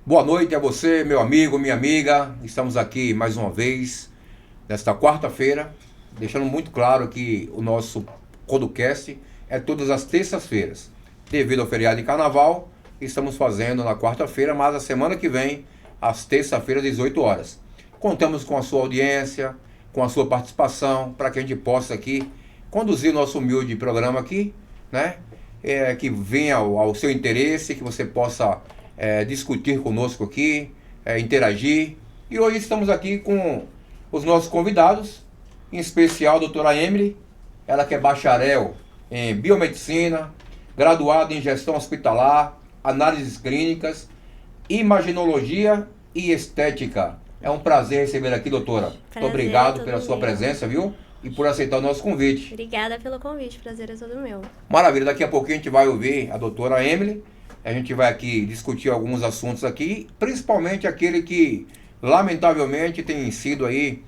Boa noite a você, meu amigo, minha amiga. Estamos aqui mais uma vez, nesta quarta-feira, deixando muito claro que o nosso podcast é todas as terças-feiras. Devido ao feriado de carnaval, estamos fazendo na quarta-feira, mas a semana que vem, às terça-feiras, às 18 horas. Contamos com a sua audiência, com a sua participação, para que a gente possa aqui conduzir o nosso humilde programa aqui, né? Que venha ao seu interesse, que você possa discutir conosco aqui, interagir. E hoje estamos aqui com os nossos convidados, em especial a doutora Emily, ela que é bacharel em biomedicina, graduada em gestão hospitalar, análises clínicas, imaginologia e estética. É um prazer receber aqui, doutora. Muito obrigado pela sua presença, viu? E por aceitar o nosso convite. Obrigada pelo convite, prazer é todo meu. Maravilha, daqui a pouquinho a gente vai ouvir a doutora Emily. A gente vai aqui discutir alguns assuntos aqui, principalmente aquele que, lamentavelmente, tem sido aí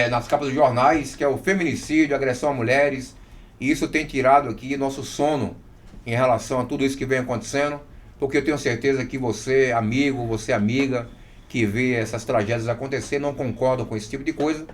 nas capas dos jornais, que é o feminicídio, agressão a mulheres. E isso tem tirado aqui nosso sono em relação a tudo isso que vem acontecendo, porque eu tenho certeza que você, amigo, você, amiga, que vê essas tragédias acontecer, não concorda com esse tipo de coisa.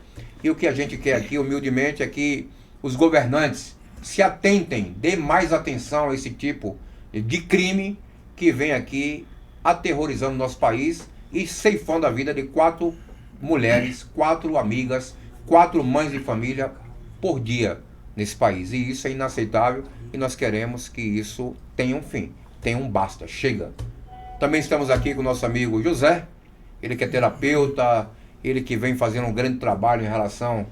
E o que a gente quer aqui, humildemente, é que os governantes se atentem, dê mais atenção a esse tipo de crime que vem aqui aterrorizando o nosso país e ceifando a vida de 4 mulheres, 4 amigas, 4 mães de família por dia nesse país. E isso é inaceitável e nós queremos que isso tenha um fim, tenha um basta, chega. Também estamos aqui com o nosso amigo José, ele que é terapeuta, ele que vem fazendo um grande trabalho em relação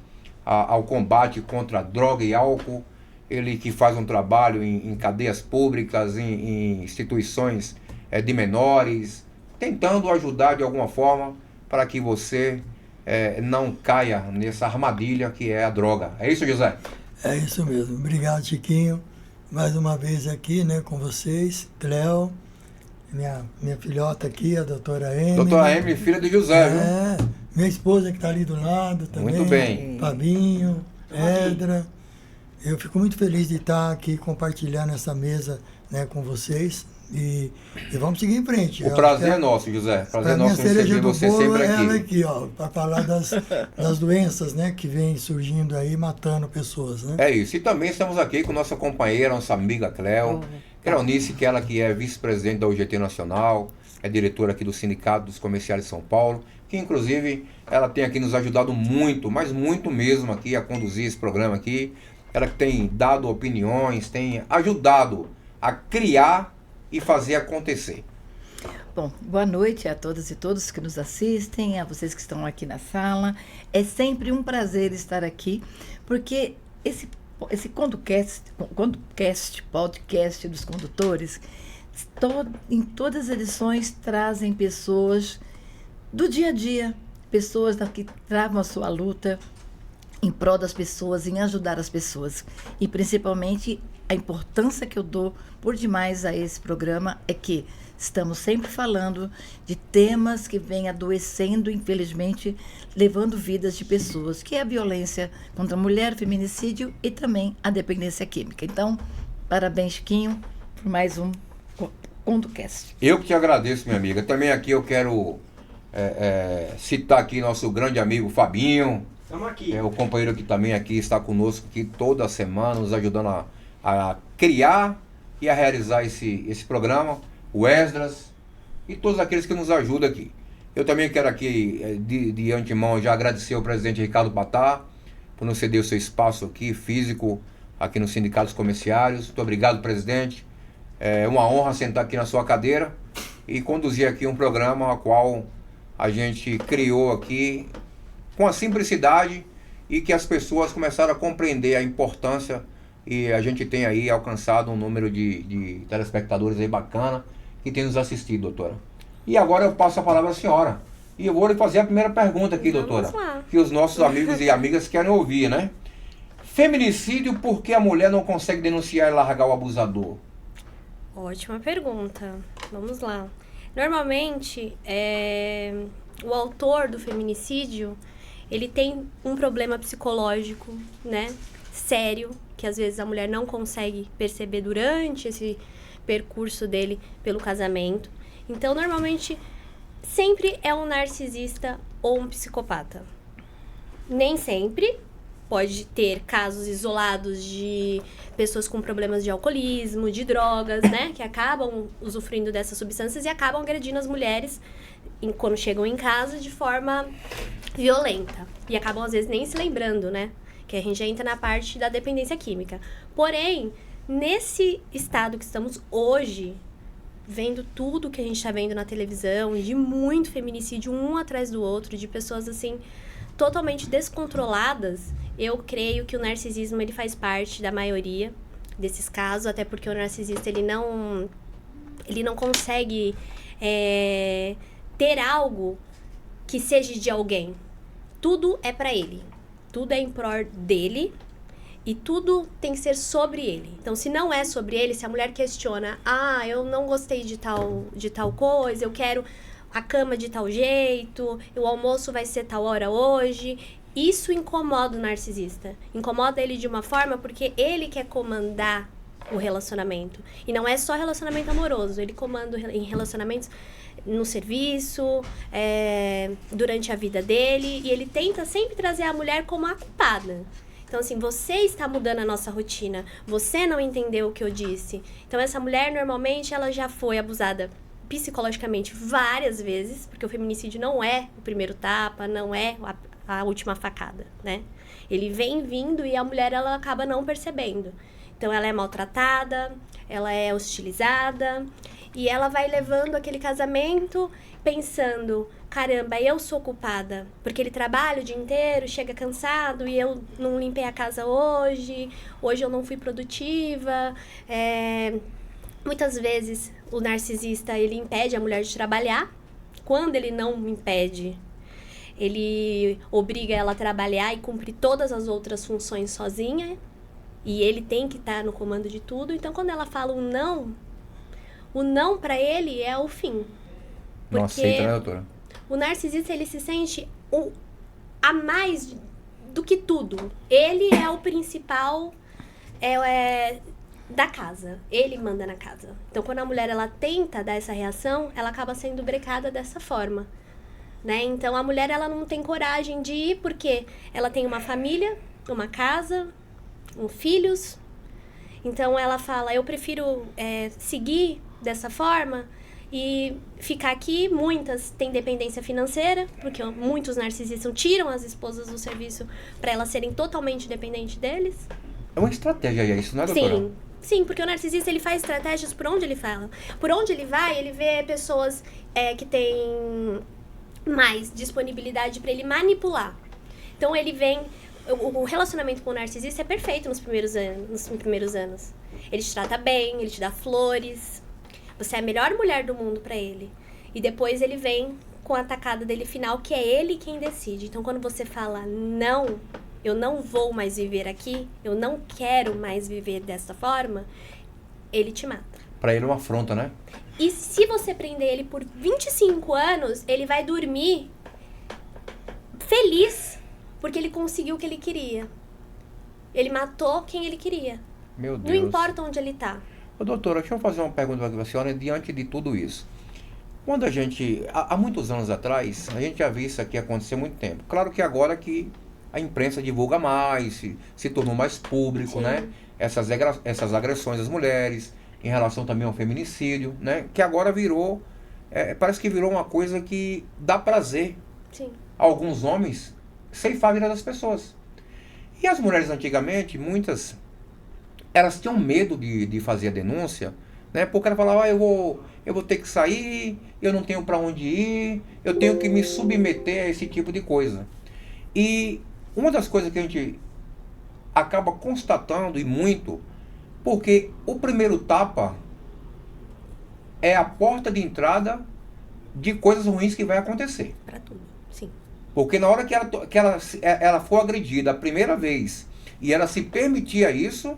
ao combate contra a droga e álcool. Ele que faz um trabalho em cadeias públicas, em instituições de menores, tentando ajudar de alguma forma para que você não caia nessa armadilha que é a droga. É isso, José? É isso mesmo. Obrigado, Chiquinho. Mais uma vez aqui, né, com vocês, Cléo, minha filhota aqui, a doutora Emily. Doutora Emily, filha do José, viu? Minha esposa que está ali do lado também. Muito bem. Fabinho, Edra. Eu fico muito feliz de estar aqui compartilhando essa mesa, né, com vocês e vamos seguir em frente. O prazer é nosso, José. O prazer é nosso receber você sempre aqui. Ela aqui, ó, para falar das doenças, né, que vêm surgindo aí, matando pessoas, né? É isso. E também estamos aqui com nossa companheira, nossa amiga Cléo. Cleonice, que ela que é vice-presidente da UGT Nacional, é diretora aqui do Sindicato dos Comerciais de São Paulo, que inclusive ela tem aqui nos ajudado muito, mas muito mesmo aqui a conduzir esse programa aqui. Ela que tem dado opiniões, tem ajudado a criar e fazer acontecer. Bom, boa noite a todas e todos que nos assistem, a vocês que estão aqui na sala. É sempre um prazer estar aqui, porque esse podcast dos condutores, em todas as edições trazem pessoas do dia a dia, pessoas que travam a sua luta em prol das pessoas, em ajudar as pessoas. E principalmente a importância que eu dou por demais a esse programa é que estamos sempre falando de temas que vêm adoecendo, infelizmente, levando vidas de pessoas, que é a violência contra a mulher, feminicídio e também a dependência química. Então, parabéns, Chiquinho, por mais um CondoCast. Eu que te agradeço, minha amiga. Também aqui eu quero citar aqui nosso grande amigo Fabinho. Estamos aqui. O companheiro que também aqui está conosco aqui toda semana, nos ajudando a criar e a realizar esse programa, o Esdras e todos aqueles que nos ajudam aqui. Eu também quero aqui, de antemão, já agradecer ao presidente Ricardo Patá por nos ceder o seu espaço aqui, físico, aqui no Sindicato dos Comerciários. Muito obrigado, presidente. É uma honra sentar aqui na sua cadeira e conduzir aqui um programa a qual a gente criou aqui com a simplicidade e que as pessoas começaram a compreender a importância e a gente tem aí alcançado um número de telespectadores aí bacana que tem nos assistido, doutora. E agora eu passo a palavra à senhora. E eu vou lhe fazer a primeira pergunta aqui, doutora, que os nossos amigos e amigas querem ouvir, né? Feminicídio, por que a mulher não consegue denunciar e largar o abusador? Ótima pergunta. Vamos lá. Normalmente, o autor do feminicídio, ele tem um problema psicológico, né, sério, que às vezes a mulher não consegue perceber durante esse percurso dele pelo casamento. Então, normalmente, sempre é um narcisista ou um psicopata. Nem sempre. Pode ter casos isolados de pessoas com problemas de alcoolismo, de drogas, né? Que acabam usufruindo dessas substâncias e acabam agredindo as mulheres quando chegam em casa de forma violenta. E acabam, às vezes, nem se lembrando, né? Que a gente já entra na parte da dependência química. Porém, nesse estado que estamos hoje, vendo tudo que a gente está vendo na televisão, de muito feminicídio um atrás do outro, de pessoas, assim, totalmente descontroladas, eu creio que o narcisismo ele faz parte da maioria desses casos, até porque o narcisista ele não consegue ter algo que seja de alguém. Tudo é para ele, tudo é em prol dele e tudo tem que ser sobre ele. Então, se não é sobre ele, se a mulher questiona, eu não gostei de tal coisa, eu quero a cama de tal jeito, o almoço vai ser tal hora hoje. Isso incomoda o narcisista. Incomoda ele de uma forma porque ele quer comandar o relacionamento. E não é só relacionamento amoroso, ele comanda em relacionamentos no serviço, durante a vida dele, e ele tenta sempre trazer a mulher como a culpada. Então, assim, você está mudando a nossa rotina, você não entendeu o que eu disse. Então, essa mulher, normalmente, ela já foi abusada psicologicamente várias vezes, porque o feminicídio não é o primeiro tapa, não é a última facada, né? Ele vem vindo e a mulher, ela acaba não percebendo. Então, ela é maltratada, ela é hostilizada, e ela vai levando aquele casamento pensando, caramba, eu sou culpada, porque ele trabalha o dia inteiro, chega cansado, e eu não limpei a casa hoje eu não fui produtiva. Muitas vezes, o narcisista, ele impede a mulher de trabalhar. Quando ele não impede, ele obriga ela a trabalhar e cumprir todas as outras funções sozinha. E ele tem que estar no comando de tudo. Então, quando ela fala o não pra ele é o fim. Não aceita, né, doutora? O narcisista, ele se sente a mais do que tudo. Ele é o principal da casa. Ele manda na casa. Então, quando a mulher ela tenta dar essa reação, ela acaba sendo brecada dessa forma. Né? Então, a mulher ela não tem coragem de ir porque ela tem uma família, uma casa, filhos. Então, ela fala, eu prefiro seguir dessa forma e ficar aqui. Muitas têm dependência financeira, porque muitos narcisistas tiram as esposas do serviço para elas serem totalmente dependentes deles. É uma estratégia isso, não é, doutora? Sim, porque o narcisista ele faz estratégias por onde ele fala. Por onde ele vai, ele vê pessoas que têm mais disponibilidade para ele manipular. Então, ele vem... O relacionamento com o narcisista é perfeito nos primeiros anos. Ele te trata bem, ele te dá flores. Você é a melhor mulher do mundo pra ele. E depois ele vem com a atacada dele final, que é ele quem decide. Então, quando você fala, não, eu não vou mais viver aqui, eu não quero mais viver dessa forma, ele te mata. Pra ele é uma afronta, né? E se você prender ele por 25 anos, ele vai dormir feliz, porque ele conseguiu o que ele queria. Ele matou quem ele queria. Meu Deus. Não importa onde ele tá. Ô, doutora, deixa eu fazer uma pergunta para a senhora diante de tudo isso. Quando a gente, há muitos anos atrás, a gente já viu isso aqui acontecer há muito tempo. Claro que agora que a imprensa divulga mais, se tornou mais público, Sim. né? Essas agressões às mulheres, em relação também ao feminicídio, né? Que agora virou, parece que virou uma coisa que dá prazer Sim. a alguns homens ceifar a vida das pessoas. E as mulheres antigamente, muitas, elas tinham medo de fazer a denúncia, né? Porque ela falava, eu vou ter que sair, eu não tenho para onde ir, eu tenho que me submeter a esse tipo de coisa. E uma das coisas que a gente acaba constatando, e muito, porque o primeiro tapa é a porta de entrada de coisas ruins que vai acontecer. Pra tudo, sim. Porque na hora que ela for agredida a primeira vez e ela se permitir isso,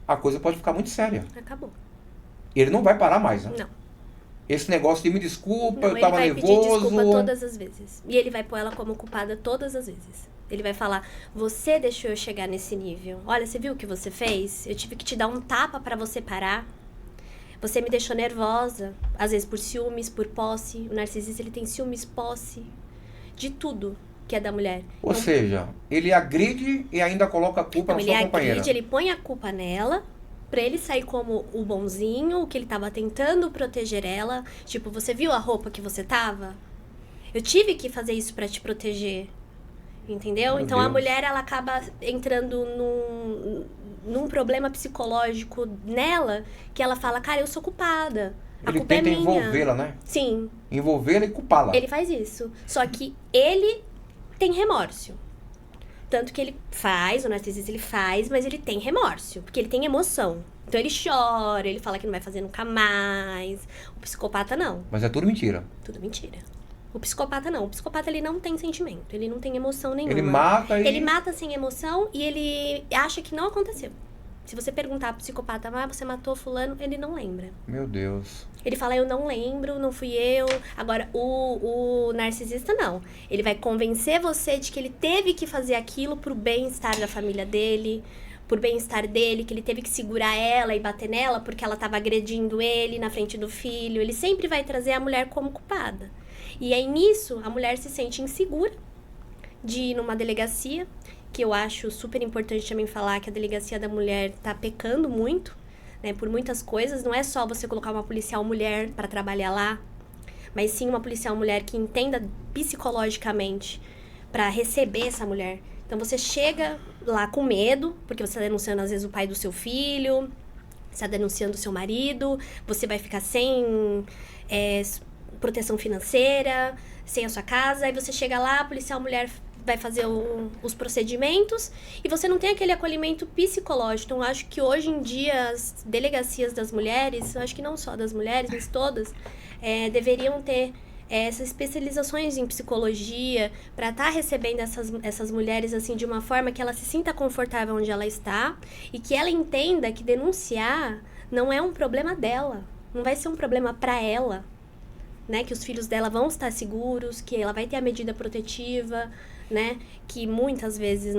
a coisa pode ficar muito séria. Acabou. Ele não vai parar mais, né? Não. Esse negócio de me desculpa, eu Ele tava vai nervoso. pedir desculpa todas as vezes. E ele vai pôr ela como culpada todas as vezes. Ele vai falar, você deixou eu chegar nesse nível. Olha, você viu o que você fez? Eu tive que te dar um tapa pra você parar. Você me deixou nervosa, às vezes por ciúmes, por posse. O narcisista, ele tem ciúmes, posse, de tudo que é da mulher. Ou seja, ele agride e ainda coloca a culpa na sua companheira. Ele agride, ele põe a culpa nela, pra ele sair como o bonzinho, o que ele tava tentando proteger ela. Tipo, você viu a roupa que você tava? Eu tive que fazer isso pra te proteger. Entendeu? Meu Então Deus. a mulher, ela acaba entrando num problema psicológico nela, que ela fala, cara, eu sou culpada. A Ele culpa é tenta minha. envolvê-la, né? Sim, Envolvê-la e culpá-la. ele faz isso. Só que ele tem remorso. Tanto que ele faz, o narcisista ele faz, mas ele tem remorso, porque ele tem emoção. Então ele chora, ele fala que não vai fazer nunca mais. O psicopata não, Mas é tudo mentira. tudo mentira. O psicopata não, o psicopata ele não tem sentimento, ele não tem emoção nenhuma. Ele mata e... Ele mata sem emoção e ele acha que não aconteceu. Se você perguntar pro psicopata, você matou fulano, ele não lembra. Meu Deus. Ele fala, eu não lembro, não fui eu. Agora, o narcisista não. Ele vai convencer você de que ele teve que fazer aquilo pro bem-estar da família dele, por bem-estar dele, que ele teve que segurar ela e bater nela porque ela tava agredindo ele na frente do filho. Ele sempre vai trazer a mulher como culpada. E aí, nisso, a mulher se sente insegura de ir numa delegacia, que eu acho super importante também falar que a delegacia da mulher tá pecando muito, né, por muitas coisas. Não é só você colocar uma policial mulher para trabalhar lá, mas sim uma policial mulher que entenda psicologicamente para receber essa mulher. Então você chega lá com medo, porque você está denunciando às vezes o pai do seu filho, você está denunciando o seu marido, você vai ficar sem proteção financeira, sem a sua casa, aí você chega lá, a policial mulher vai fazer os procedimentos e você não tem aquele acolhimento psicológico. Então, eu acho que hoje em dia as delegacias das mulheres, eu acho que não só das mulheres, mas todas, deveriam ter essas especializações em psicologia para estar recebendo essas mulheres assim de uma forma que ela se sinta confortável onde ela está e que ela entenda que denunciar não é um problema dela, não vai ser um problema para ela. Né, que os filhos dela vão estar seguros, que ela vai ter a medida protetiva, né, que muitas vezes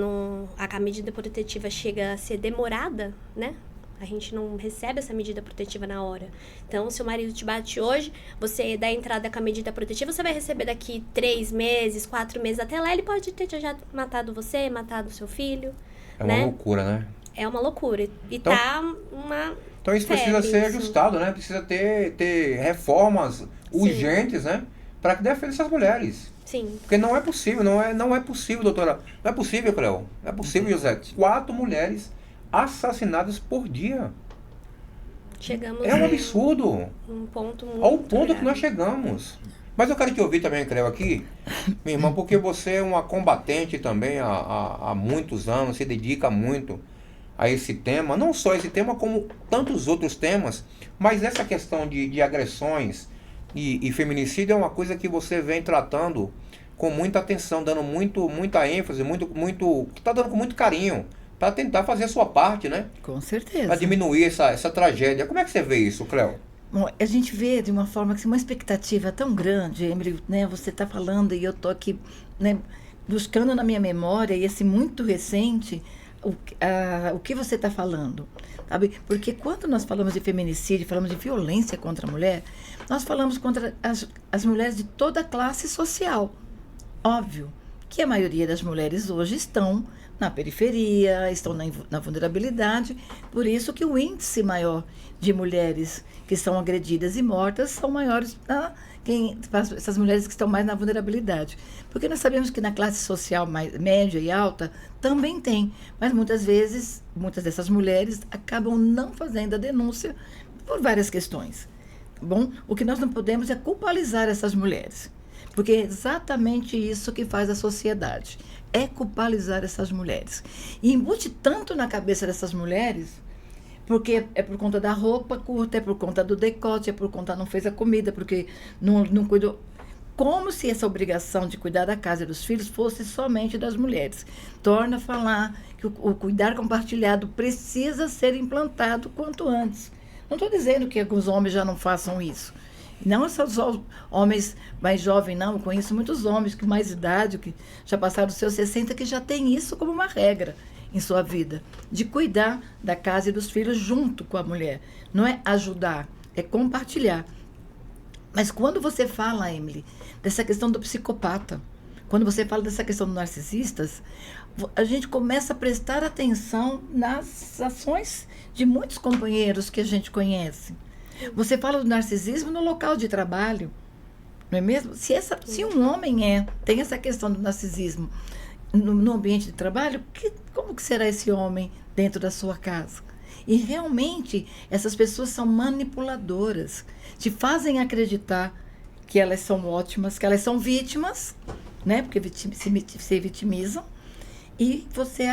a medida protetiva chega a ser demorada, né, a gente não recebe essa medida protetiva na hora. Então, se o marido te bate hoje, você dá entrada com a medida protetiva, você vai receber daqui 3 meses, 4 meses, até lá ele pode ter já matado você, matado seu filho. É uma né? loucura, né? É uma loucura. E Então, tá uma... Então isso precisa febre, ser isso. ajustado, né? Precisa ter reformas urgentes, né? Para que defenda essas mulheres. Sim. Porque não é possível, não é possível, doutora. Não é possível, Cleo. Não é possível, José. 4 mulheres assassinadas por dia. Chegamos É um absurdo. um ponto muito Ao ponto que grave. nós chegamos. Mas eu quero te ouvir também, Cleo, aqui, minha irmã, porque você é uma combatente também há muitos anos, se dedica muito a esse tema, não só esse tema, como tantos outros temas, mas essa questão de agressões e feminicídio é uma coisa que você vem tratando com muita atenção, dando muita ênfase, que está dando com muito carinho, para tentar fazer a sua parte, né? Com certeza. Para diminuir essa tragédia. Como é que você vê isso, Cleo? Bom, a gente vê de uma forma que uma expectativa tão grande, Emily, né? Você está falando e eu estou aqui, né, buscando na minha memória, e esse muito recente, o que você está falando, sabe? Porque quando nós falamos de feminicídio, falamos de violência contra a mulher, nós falamos contra as mulheres de toda a classe social. Óbvio que a maioria das mulheres hoje estão na periferia, estão na vulnerabilidade, por isso que o índice maior de mulheres que são agredidas e mortas são maiores essas mulheres que estão mais na vulnerabilidade. Porque nós sabemos que na classe social mais média e alta também tem, mas muitas vezes, muitas dessas mulheres acabam não fazendo a denúncia por várias questões. Bom, o que nós não podemos é culpabilizar essas mulheres, porque é exatamente isso que faz a sociedade, é culpabilizar essas mulheres. E embute tanto na cabeça dessas mulheres, porque é por conta da roupa curta, é por conta do decote, é por conta não fez a comida, porque não cuidou. Como se essa obrigação de cuidar da casa e dos filhos fosse somente das mulheres. Torna a falar que o cuidar compartilhado precisa ser implantado quanto antes. Não estou dizendo que alguns homens já não façam isso. Não são só homens mais jovens, não. Eu conheço muitos homens com mais idade, que já passaram dos seus 60, que já têm isso como uma regra em sua vida, de cuidar da casa e dos filhos junto com a mulher. Não é ajudar, é compartilhar. Mas quando você fala, Emily, dessa questão do psicopata, quando você fala dessa questão dos narcisistas, a gente começa a prestar atenção nas ações de muitos companheiros que a gente conhece. Você fala do narcisismo no local de trabalho, não é mesmo? Se um homem tem essa questão do narcisismo no ambiente de trabalho, como que será esse homem dentro da sua casa? E realmente essas pessoas são manipuladoras, te fazem acreditar que elas são ótimas, que elas são vítimas, né? Porque se vitimizam, e você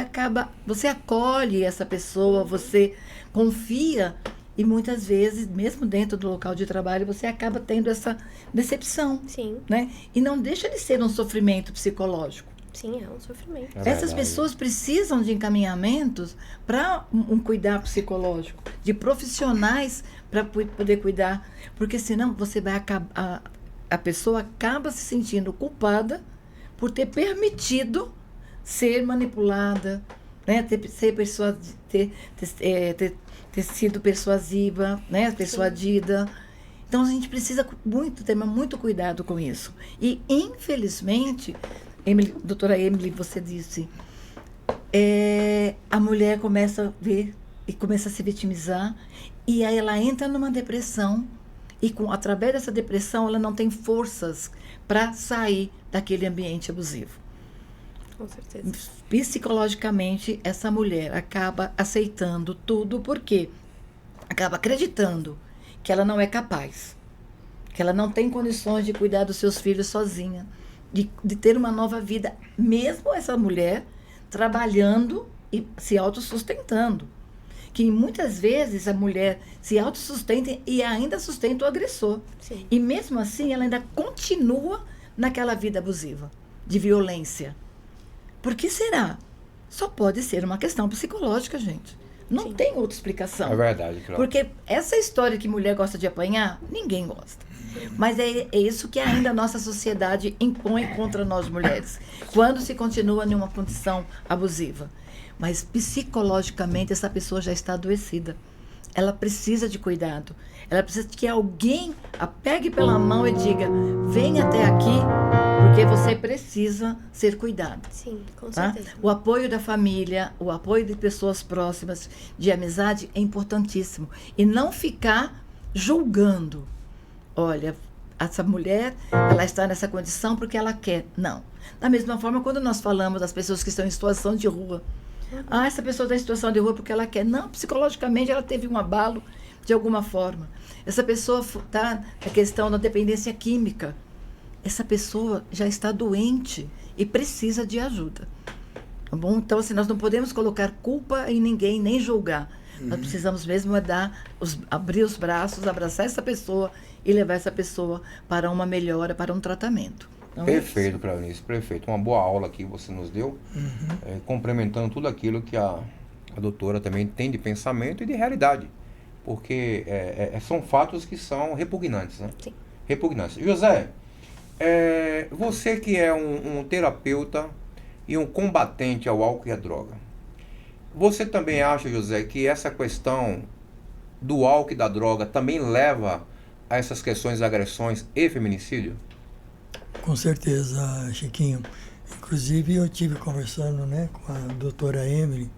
acolhe essa pessoa, você confia, e muitas vezes, mesmo dentro do local de trabalho, você acaba tendo essa decepção. Sim. Né? E não deixa de ser um sofrimento psicológico. Sim, é um sofrimento. Essas pessoas precisam de encaminhamentos para um cuidar psicológico, de profissionais para poder cuidar, porque senão você vai acabar, a pessoa acaba se sentindo culpada por ter permitido ser manipulada, né? ter sido persuasiva, né? Persuadida. Então a gente precisa ter muito cuidado com isso. E infelizmente, doutora Emily, você disse, a mulher começa a ver e começa a se vitimizar, e aí ela entra numa depressão, e através dessa depressão ela não tem forças para sair daquele ambiente abusivo. Com certeza. Psicologicamente, essa mulher acaba aceitando tudo, porque acaba acreditando que ela não é capaz, que ela não tem condições de cuidar dos seus filhos sozinha, de ter uma nova vida, mesmo essa mulher trabalhando e se autossustentando. Que muitas vezes a mulher se autossustenta e ainda sustenta o agressor. Sim. E mesmo assim ela ainda continua naquela vida abusiva, de violência. Por que será? Só pode ser uma questão psicológica, gente. Não Sim. tem outra explicação. É verdade, claro. Porque essa história que mulher gosta de apanhar, ninguém gosta. Mas é isso que ainda a nossa sociedade impõe contra nós mulheres, quando se continua em uma condição abusiva. Mas psicologicamente essa pessoa já está adoecida. Ela precisa de cuidado. Ela precisa que alguém a pegue pela mão e diga: vem até aqui, porque você precisa ser cuidado. Sim, com Tá? certeza. O apoio da família, o apoio de pessoas próximas, de amizade, é importantíssimo. E não ficar julgando. Olha, essa mulher, ela está nessa condição porque ela quer. Não. Da mesma forma, quando nós falamos das pessoas que estão em situação de rua. Essa pessoa está em situação de rua porque ela quer. Não, psicologicamente ela teve um abalo de alguma forma. Essa pessoa está na questão da dependência química. Essa pessoa já está doente e precisa de ajuda. Tá bom? Então, assim, nós não podemos colocar culpa em ninguém, nem julgar. Nós precisamos mesmo abrir os braços, abraçar essa pessoa e levar essa pessoa para uma melhora, para um tratamento. Então, Perfeito, Clarice, perfeito. Uma boa aula que você nos deu, complementando tudo aquilo que a doutora também tem de pensamento e de realidade. Porque são fatos que são repugnantes, né? Sim. Repugnantes. José, você que é um terapeuta e um combatente ao álcool e à droga, você também acha, José, que essa questão do álcool e da droga também leva a essas questões de agressões e feminicídio? Com certeza, Chiquinho. Inclusive, eu estive conversando, né, com a doutora Emily,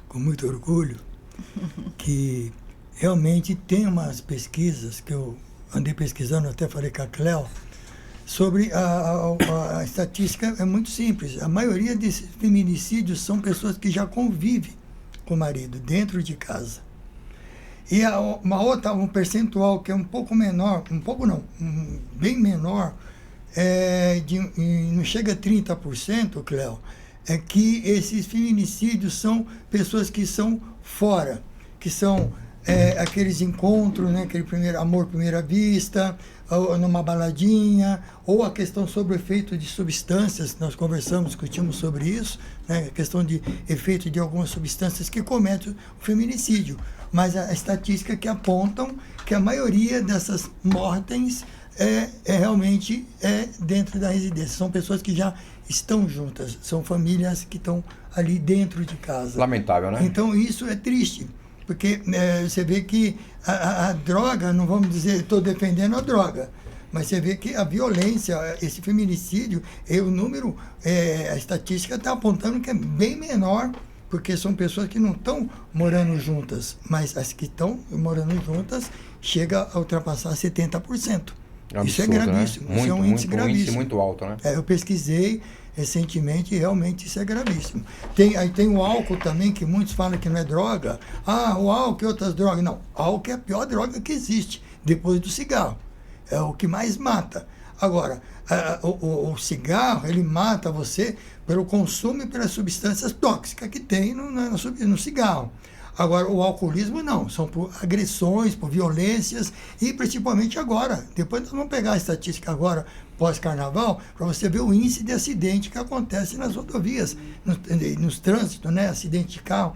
com muito orgulho, que realmente tem umas pesquisas que eu andei pesquisando, até falei com a Cléo, sobre a estatística é muito simples. A maioria desses feminicídios são pessoas que já convivem com o marido dentro de casa. E um percentual que é um pouco menor, bem menor, não chega a 30%, Cléo, é que esses feminicídios são pessoas que são fora, que são aqueles encontros, né, aquele amor à primeira vista, ou numa baladinha, ou a questão sobre o efeito de substâncias, nós discutimos sobre isso, né, a questão de efeito de algumas substâncias que cometem o feminicídio. Mas a estatística que apontam que a maioria dessas mortes realmente dentro da residência. São pessoas que já estão juntas, são famílias que estão ali dentro de casa. Lamentável, né? Então isso é triste. Porque você vê que a droga, não vamos dizer, estou defendendo a droga, mas você vê que a violência, esse feminicídio, o número, a estatística está apontando que é bem menor, porque são pessoas que não estão morando juntas, mas as que estão morando juntas chega a ultrapassar 70%. Absurdo, isso é gravíssimo, né? Muito, isso é um índice muito, gravíssimo. Um índice muito alto, né? Eu pesquisei recentemente e realmente isso é gravíssimo. Aí tem o álcool também, que muitos falam que não é droga. Ah, o álcool e outras drogas. Não, álcool é a pior droga que existe, depois do cigarro. É o que mais mata. Agora, o cigarro, ele mata você pelo consumo e pelas substâncias tóxicas que tem no cigarro. Agora, o alcoolismo não, são por agressões, por violências e principalmente agora. Depois nós vamos pegar a estatística agora, pós-carnaval, para você ver o índice de acidente que acontece nas rodovias, nos trânsitos, né? Acidente de carro,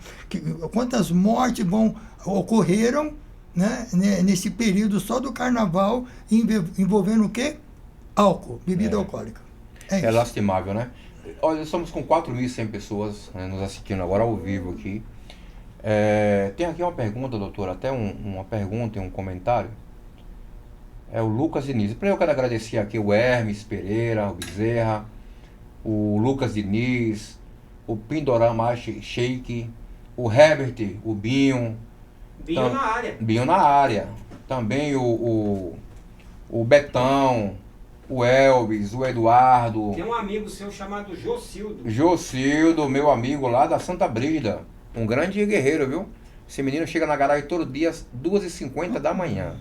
quantas mortes ocorreram, né? Nesse período só do carnaval, envolvendo o quê? Álcool, bebida alcoólica. É lastimável, né? Olha, estamos com 4.100 pessoas, né, nos assistindo agora ao vivo aqui. Tem aqui uma pergunta, doutora, até uma pergunta e um comentário. É o Lucas Diniz. Primeiro eu quero agradecer aqui o Hermes Pereira, o Bezerra, o Lucas Diniz, o Pindorama Sheik, o Herbert, o Binho. Binho na área. Binho na área. Também o Betão, o Elvis, o Eduardo. Tem um amigo seu chamado Jocildo. Jocildo, meu amigo lá da Santa Brígida. Um grande guerreiro, viu? Esse menino chega na garagem todo dia às 2h50 da manhã.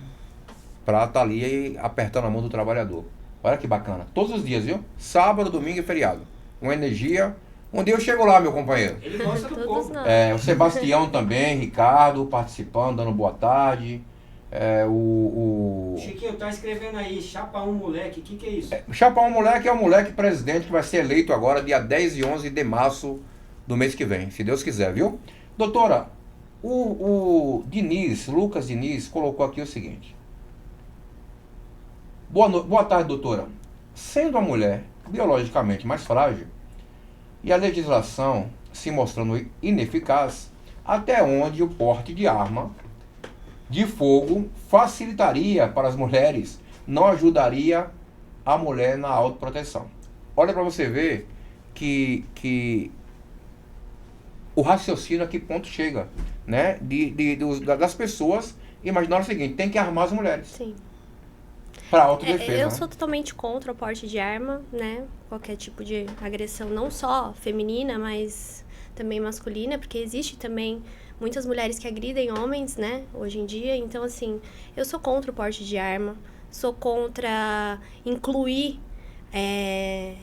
Pra estar ali apertando a mão do trabalhador. Olha que bacana. Todos os dias, viu? Sábado, domingo e feriado. Uma energia. Um dia eu chego lá, meu companheiro. Ele gosta do povo. O Sebastião também, Ricardo, participando, dando boa tarde. Chiquinho, tá escrevendo aí, chapa um moleque, o que é isso? Chapa um moleque é o moleque presidente que vai ser eleito agora, dia 10 e 11 de março do mês que vem, se Deus quiser, viu? Doutora, o Diniz, Lucas Diniz, colocou aqui o seguinte. Boa tarde, doutora. Sendo a mulher biologicamente mais frágil e a legislação se mostrando ineficaz, até onde o porte de arma de fogo facilitaria para as mulheres, não ajudaria a mulher na autoproteção? Olha para você ver que o raciocínio a que ponto chega, né? Das pessoas imaginar o seguinte, tem que armar as mulheres. Sim. Para autodefesa. Eu né? sou totalmente contra o porte de arma, né? Qualquer tipo de agressão, não só feminina, mas também masculina, porque existe também muitas mulheres que agridem homens, né? Hoje em dia. Então, assim, eu sou contra o porte de arma, sou contra incluir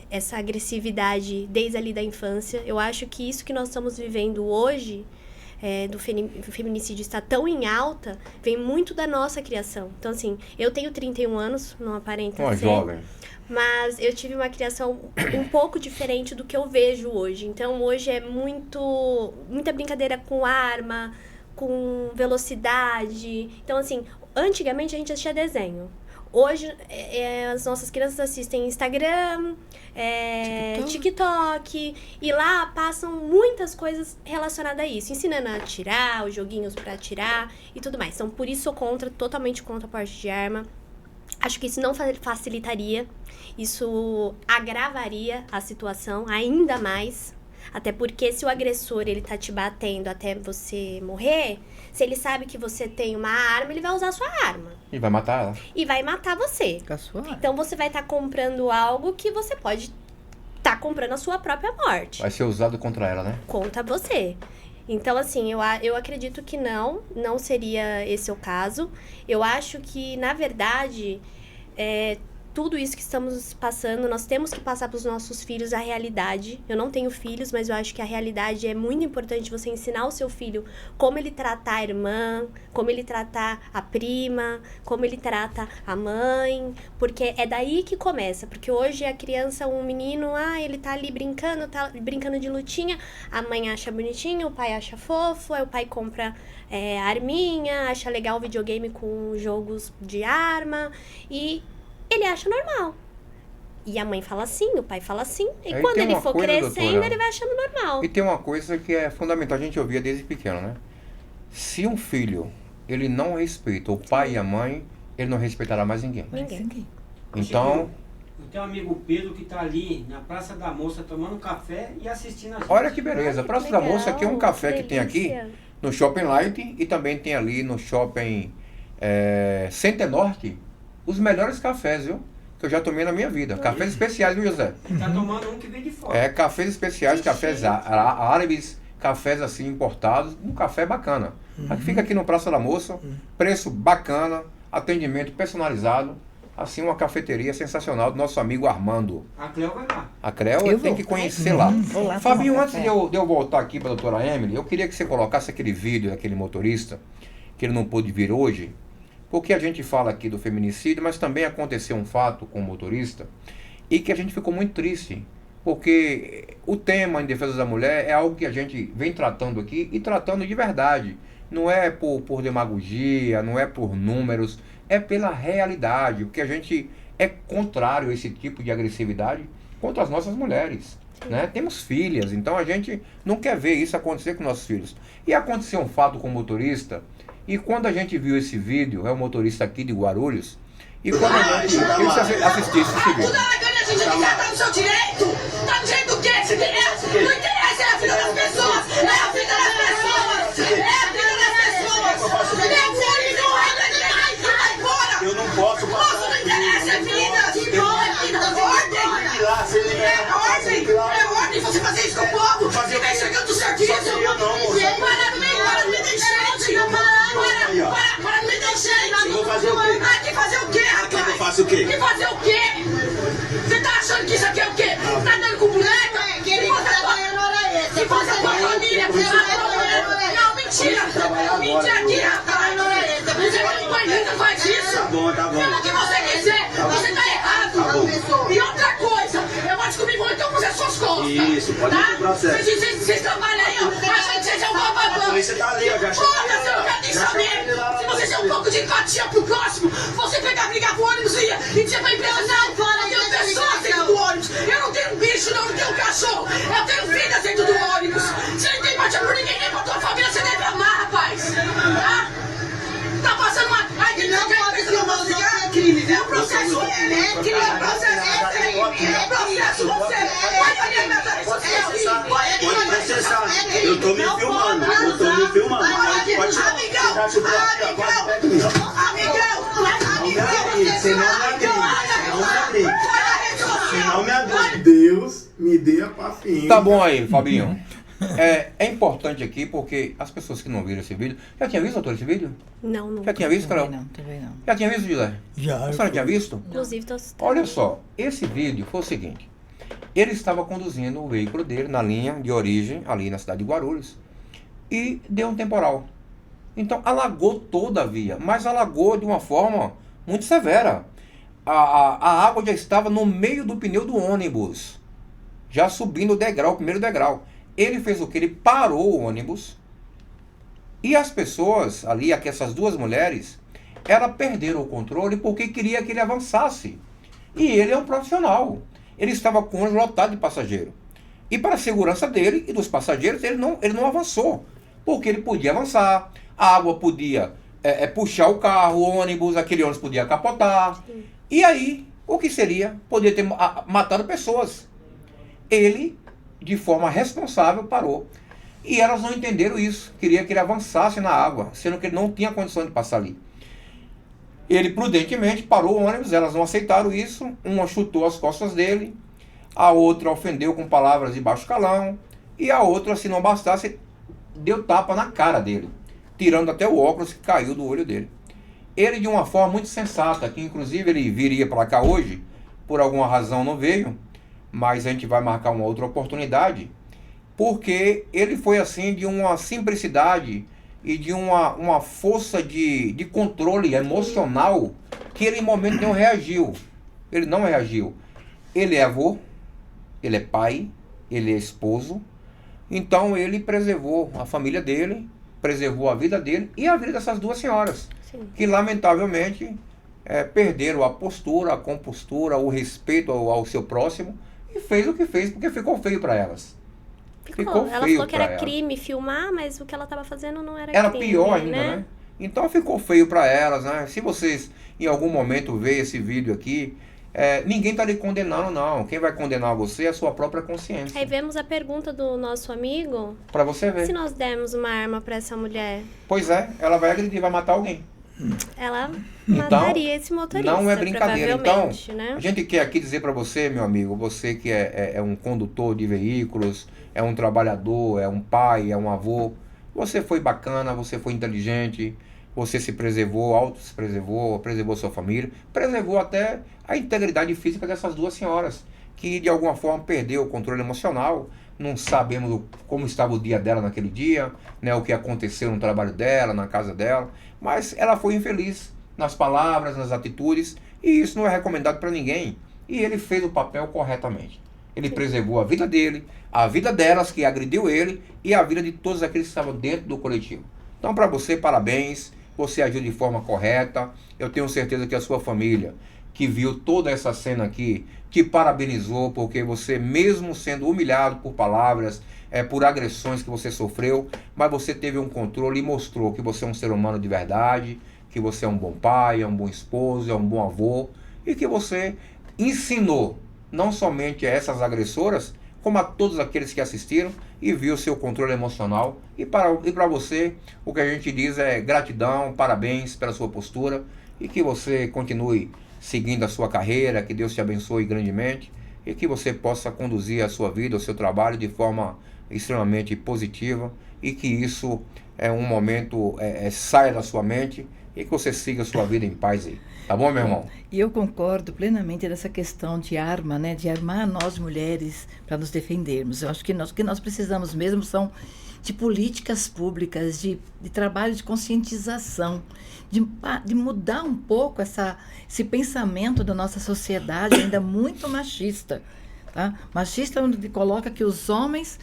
essa agressividade desde ali da infância. Eu acho que isso que nós estamos vivendo hoje, do feminicídio está tão em alta, vem muito da nossa criação. Então, assim, eu tenho 31 anos, não aparenta ser. Jovem. Mas eu tive uma criação um pouco diferente do que eu vejo hoje. Então, hoje é muita brincadeira com arma, com velocidade. Então, assim, antigamente a gente assistia desenho. Hoje, as nossas crianças assistem Instagram, TikTok, e lá passam muitas coisas relacionadas a isso, ensinando a atirar, os joguinhos para atirar e tudo mais. Então, por isso sou totalmente contra a porte de arma. Acho que isso não facilitaria, isso agravaria a situação ainda mais. Até porque se o agressor ele tá te batendo até você morrer, se ele sabe que você tem uma arma, ele vai usar a sua arma. E vai matar ela. E vai matar você. Com a sua arma. Então você vai estar comprando algo que você pode estar comprando a sua própria morte. Vai ser usado contra ela, né? Contra você. Então, assim, eu acredito que não seria esse o caso. Eu acho que, na verdade, tudo isso que estamos passando, nós temos que passar para os nossos filhos a realidade. Eu não tenho filhos, mas eu acho que a realidade é muito importante você ensinar o seu filho como ele tratar a irmã, como ele tratar a prima, como ele trata a mãe, porque é daí que começa. Porque hoje a criança, um menino, ele tá ali brincando de lutinha, a mãe acha bonitinho, o pai acha fofo, aí o pai compra arminha, acha legal o videogame com jogos de arma e ele acha normal. E a mãe fala assim, o pai fala assim. E quando ele for crescendo, doutora, ele vai achando normal. E tem uma coisa que é fundamental, a gente ouvia desde pequeno, né? Se um filho, ele não respeita o pai e a mãe, ele não respeitará mais ninguém. Ninguém. Então, Eu tenho um amigo Pedro que tá ali na Praça da Moça tomando café e assistindo a gente. olha que beleza. A Ai, Praça que da Moça aqui é um legal, café que tem aqui delícia. no Shopping Light e também tem ali no Shopping Center Norte os melhores cafés, viu? Que eu já tomei na minha vida. Cafés especiais, viu, José? Ele tá tomando um que vem de fora. É, cafés especiais, Que cafés chique. árabes, cafés assim importados, um café bacana. Aqui fica aqui no Praça da Moça, preço bacana, atendimento personalizado, assim uma cafeteria sensacional do nosso amigo Armando. A Cleo vai lá. A Creu Eu tem vou. que conhecer lá. Vou lá Fabinho, tomar antes de café. eu voltar aqui para a doutora Emily, eu queria que você colocasse aquele vídeo daquele motorista, que ele não pôde vir hoje, porque a gente fala aqui do feminicídio, mas também aconteceu um fato com o motorista, e que a gente ficou muito triste, porque o tema em defesa da mulher é algo que a gente vem tratando aqui, e tratando de verdade. Não é por demagogia, não é por números, é pela realidade, porque a gente é contrário a esse tipo de agressividade contra as nossas mulheres. Né? Temos filhas, então a gente não quer ver isso acontecer com nossos filhos. E aconteceu um fato com o motorista, e quando a gente viu esse vídeo, é o motorista aqui de Guarulhos, e quando a gente assistisse esse vídeo, Tudo é ganha, a gente tá no seu direito. Tá no direito do quê? Não interessa, é a vida das pessoas. É a vida das pessoas. É a vida das pessoas. Meu filho não anda demais, sai fora. Eu não posso passar. Nossa, não interessa, é vida. É ordem. É ordem você fazer isso com o povo. Você tá enxergando o serviço. Eu não, moça. Para no meio da enchente. Para no meio da enchente. Eu vou fazer o quê? Aqui fazer o quê, rapaz? Aqui eu faço o quê? E fazer o quê? Você tá achando que isso aqui é o quê? Tá dando com boneca? Se fosse a tua família, não, mentira! Mentira aqui, rapaz! Você vai no banheiro e faz isso! Tá bom. Pelo que você quiser, você tá errado! E outra coisa, eu vou descobrir como então pus as suas costas! Isso, pode ir pro processo. Vocês trabalham aí, ó, achando que vocês são bababão! A polícia tá ali, ó, já chegou. Foda-se, eu não quero nem Já saber! chegou lá, Se você tem um pouco de empatia pro próximo, você brigar pro ônibus e dizer pra empresa, não, eu tenho pessoas dentro do ônibus, eu não tenho bicho, não tenho cachorro, eu tenho vidas dentro do ônibus. Você não tem empatia por ninguém, nem pra tua família, você deve amar, rapaz. Tá? Tá passando uma... Ai, que não pode ser uma é crime. É um processo, é crime. É processo, é crime. É processo, você... Pode olhar minhas redes sociais. Pode processar. Eu tô me filmando. Pode tirar. Amigão, Você não me agride. Senão me agride. Deus me dê a paciência. tá bom aí, Fabinho. É importante aqui porque as pessoas que não viram esse vídeo. Já tinha visto, doutor, esse vídeo? Não. Já tinha visto, Carol? Também não. Já tinha visto, José? Já. A senhora tinha visto? Inclusive, tô Olha só, esse vídeo foi o seguinte. Ele estava conduzindo o veículo dele na linha de origem, ali na cidade de Guarulhos, e deu um temporal. Então alagou toda a via, mas alagou de uma forma muito severa. A água já estava no meio do pneu do ônibus, já subindo o degrau, o primeiro degrau. Ele fez o que? Ele parou o ônibus, e as pessoas ali, aqui, essas duas mulheres, elas perderam o controle porque queria que ele avançasse. E ele é um profissional. Ele estava com o ônibus lotado de passageiro. E para a segurança dele e dos passageiros, ele não avançou. Porque ele podia avançar, a água podia puxar o carro, o ônibus, aquele ônibus podia capotar. E aí, o que seria? Poderia ter matado pessoas. Ele, de forma responsável, parou. E elas não entenderam isso. Queria que ele avançasse na água, sendo que ele não tinha condição de passar ali. Ele prudentemente parou o ônibus, elas não aceitaram isso. Uma chutou as costas dele, a outra ofendeu com palavras de baixo calão, e a outra, se não bastasse, deu tapa na cara dele, tirando até o óculos que caiu do olho dele. Ele, de uma forma muito sensata, que inclusive ele viria para cá hoje, por alguma razão não veio, mas a gente vai marcar uma outra oportunidade, porque ele foi assim de uma simplicidade e de uma força de controle emocional que ele em momento nenhum reagiu. Ele não reagiu. Ele é avô, ele é pai, ele é esposo, então ele preservou a família dele, preservou a vida dele e a vida dessas duas senhoras, Sim. que lamentavelmente perderam a postura, a compostura, o respeito ao seu próximo, e fez o que fez porque ficou feio para elas. Ficou Ela feio falou que pra era ela. crime filmar, mas o que ela estava fazendo não era Era crime, pior ainda, né? Então ficou feio para elas, né? Se vocês em algum momento verem esse vídeo aqui, ninguém tá lhe condenando, não. Quem vai condenar você é a sua própria consciência. Aí vemos a pergunta do nosso amigo. Para você ver. Se nós dermos uma arma para essa mulher, Pois é, ela vai agredir, vai matar alguém. ela Então, mataria esse motorista, não é brincadeira. Então, provavelmente, né? a gente quer aqui dizer para você, meu amigo, você que é um condutor de veículos, é um trabalhador, é um pai, é um avô, você foi bacana, você foi inteligente, você se preservou, se preservou, preservou sua família, preservou até a integridade física dessas duas senhoras, que de alguma forma perdeu o controle emocional. Não sabemos como estava o dia dela naquele dia, né, o que aconteceu no trabalho dela, na casa dela, mas ela foi infeliz nas palavras, nas atitudes, e isso não é recomendado para ninguém. E ele fez o papel corretamente. Ele preservou a vida dele, a vida delas que agrediu ele e a vida de todos aqueles que estavam dentro do coletivo. Então, para você, parabéns, você agiu de forma correta. Eu tenho certeza que a sua família, que viu toda essa cena aqui, te parabenizou, porque você, mesmo sendo humilhado por palavras, por agressões que você sofreu, mas você teve um controle e mostrou que você é um ser humano de verdade, que você é um bom pai, é um bom esposo, é um bom avô, e que você ensinou não somente a essas agressoras, como a todos aqueles que assistiram e viu seu controle emocional. E para você, o que a gente diz é gratidão, parabéns pela sua postura, e que você continue seguindo a sua carreira, que Deus te abençoe grandemente, e que você possa conduzir a sua vida, o seu trabalho de forma extremamente positiva, e que isso um momento saia da sua mente, e que você siga a sua vida em paz aí. Tá bom, meu irmão? E eu concordo plenamente nessa questão de arma, né? De armar nós mulheres para nos defendermos. Eu acho que o que nós precisamos mesmo são de políticas públicas, de trabalho de conscientização, de mudar um pouco esse pensamento da nossa sociedade ainda muito machista. Tá? Machista onde coloca que os homens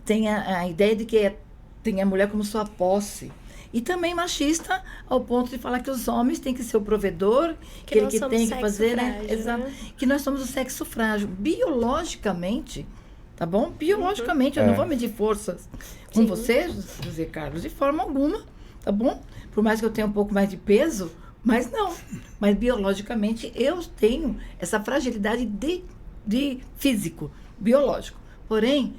têm a ideia de que tem a mulher como sua posse. E também machista ao ponto de falar que os homens têm que ser o provedor, que ele que tem que fazer, né? Exato. Que nós somos o sexo frágil. Biologicamente, tá bom? Biologicamente, eu não vou medir forças com você, José Carlos, de forma alguma, tá bom? Por mais que eu tenha um pouco mais de peso, mas não. Mas biologicamente eu tenho essa fragilidade de físico, biológico. Porém,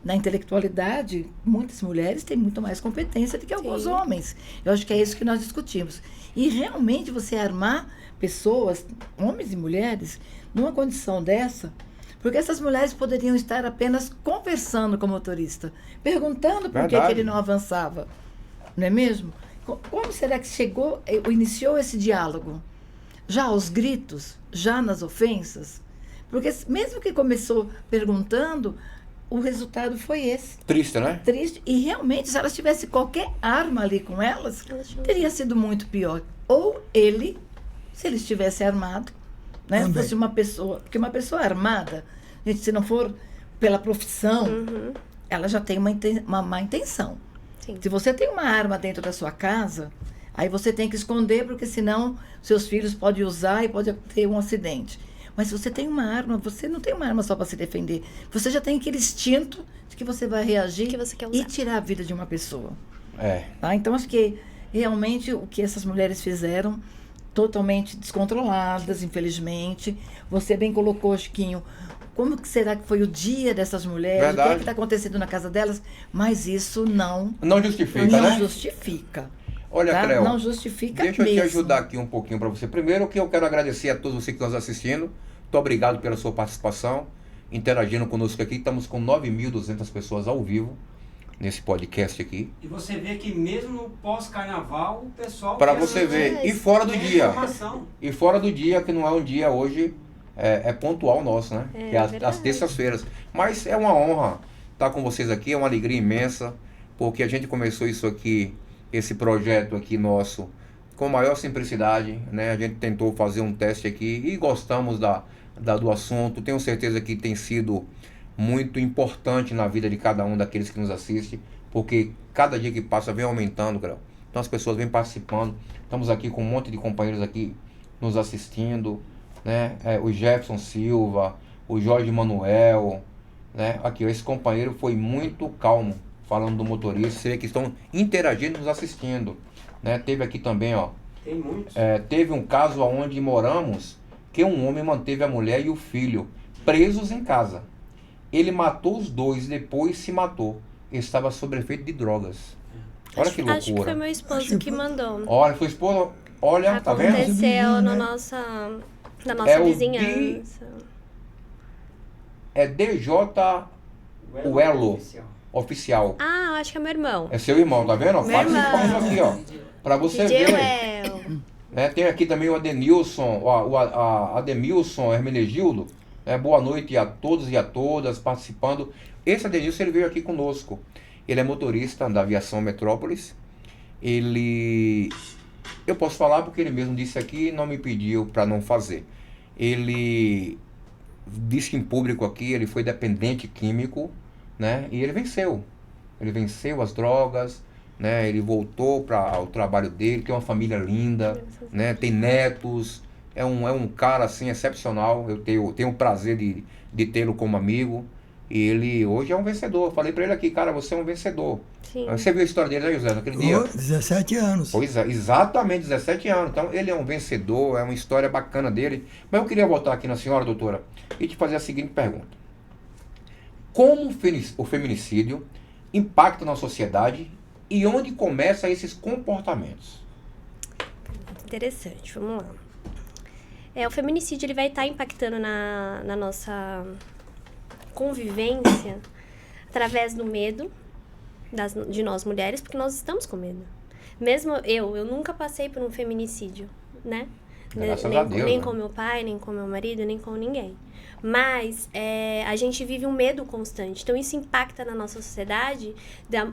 na intelectualidade, muitas mulheres têm muito mais competência do que alguns homens. Eu acho que é isso que nós discutimos. E realmente você armar pessoas, homens e mulheres, numa condição dessa, porque essas mulheres poderiam estar apenas conversando com o motorista, perguntando por que ele não avançava. Não é mesmo? Como será que iniciou esse diálogo? Já aos gritos? Já nas ofensas? Porque mesmo que começou perguntando, o resultado foi esse. Triste, né? Triste. E realmente, se elas tivessem qualquer arma ali com elas, teria sido muito pior. Ou ele, se ele estivesse armado, né? Se fosse uma pessoa... Porque uma pessoa armada, gente, se não for pela profissão, ela já tem uma má intenção. Sim. Se você tem uma arma dentro da sua casa, aí você tem que esconder, porque senão seus filhos podem usar e pode ter um acidente. Mas se você tem uma arma, você não tem uma arma só para se defender. Você já tem aquele instinto de que você vai reagir que você quer usar. E tirar a vida de uma pessoa. É. Tá? Então, acho que realmente o que essas mulheres fizeram, totalmente descontroladas, infelizmente. Você bem colocou, Chiquinho, como que será que foi o dia dessas mulheres? Verdade. O que está acontecendo na casa delas? Mas isso não justifica, não né? justifica. Olha, Tá? Cleo, Não justifica deixa eu mesmo. te ajudar aqui um pouquinho para você. Primeiro, que eu quero agradecer a todos vocês que estão nos assistindo. Muito obrigado pela sua participação, interagindo conosco aqui. Estamos com 9.200 pessoas ao vivo nesse podcast aqui. E você vê que mesmo no pós-carnaval, o pessoal... Para você ver. E fora do dia. Informação. E fora do dia, que não é um dia hoje, é pontual nosso, né? Que é verdade. às terças-feiras. Mas é uma honra estar com vocês aqui, é uma alegria imensa, porque a gente começou isso aqui, esse projeto aqui nosso, com maior simplicidade, né? A gente tentou fazer um teste aqui e gostamos do assunto. Tenho certeza que tem sido muito importante na vida de cada um daqueles que nos assistem, porque cada dia que passa vem aumentando, Cleo. Então as pessoas vêm participando. Estamos aqui com um monte de companheiros aqui nos assistindo, né? O Jefferson Silva, o Jorge Manuel, né? Aqui, ó, esse companheiro foi muito calmo, falando do motorista. Você vê que estão interagindo, nos assistindo, né? Teve aqui também, ó, Tem muitos. teve um caso onde moramos que um homem manteve a mulher e o filho presos em casa. Ele matou os dois, depois se matou. Estava sob efeito de drogas. Olha que loucura. Acho que foi meu esposo que mandou. Olha, foi esposa. Olha, tá vendo? Aconteceu né? na nossa o vizinhança. É DJ o Elo Oficial. Oficial. Ah, acho que é meu irmão. É seu irmão, tá vendo? Meu irmão. Participando aqui, ó. Pra você DJ ver. Well. Né? Tem aqui também o Adenilson, a Ademilson Hermenegildo. Boa noite a todos e a todas participando. Esse Adenilson, ele veio aqui conosco. Ele é motorista da aviação Metrópolis. Eu posso falar porque ele mesmo disse aqui e não me pediu para não fazer. Ele disse em público aqui, ele foi dependente químico, né? E ele venceu. Ele venceu as drogas, né? Ele voltou para o trabalho dele, tem uma família linda, né? Tem netos, é um cara assim excepcional. Eu tenho o prazer de tê-lo como amigo. E ele hoje é um vencedor. Eu falei para ele aqui, cara, você é um vencedor. Sim. Você viu a história dele, né, José, naquele dia? 17 anos. Pois é, exatamente, 17 anos. Então, ele é um vencedor, é uma história bacana dele. Mas eu queria voltar aqui na senhora, doutora, e te fazer a seguinte pergunta. Como o feminicídio impacta na sociedade e onde começam esses comportamentos? Interessante, vamos lá. O feminicídio ele vai estar impactando na nossa convivência através do medo de nós mulheres, porque nós estamos com medo. Mesmo eu nunca passei por um feminicídio, né? Graças a Deus, nem né? com meu pai, nem com meu marido, nem com ninguém. Mas a gente vive um medo constante. Então, isso impacta na nossa sociedade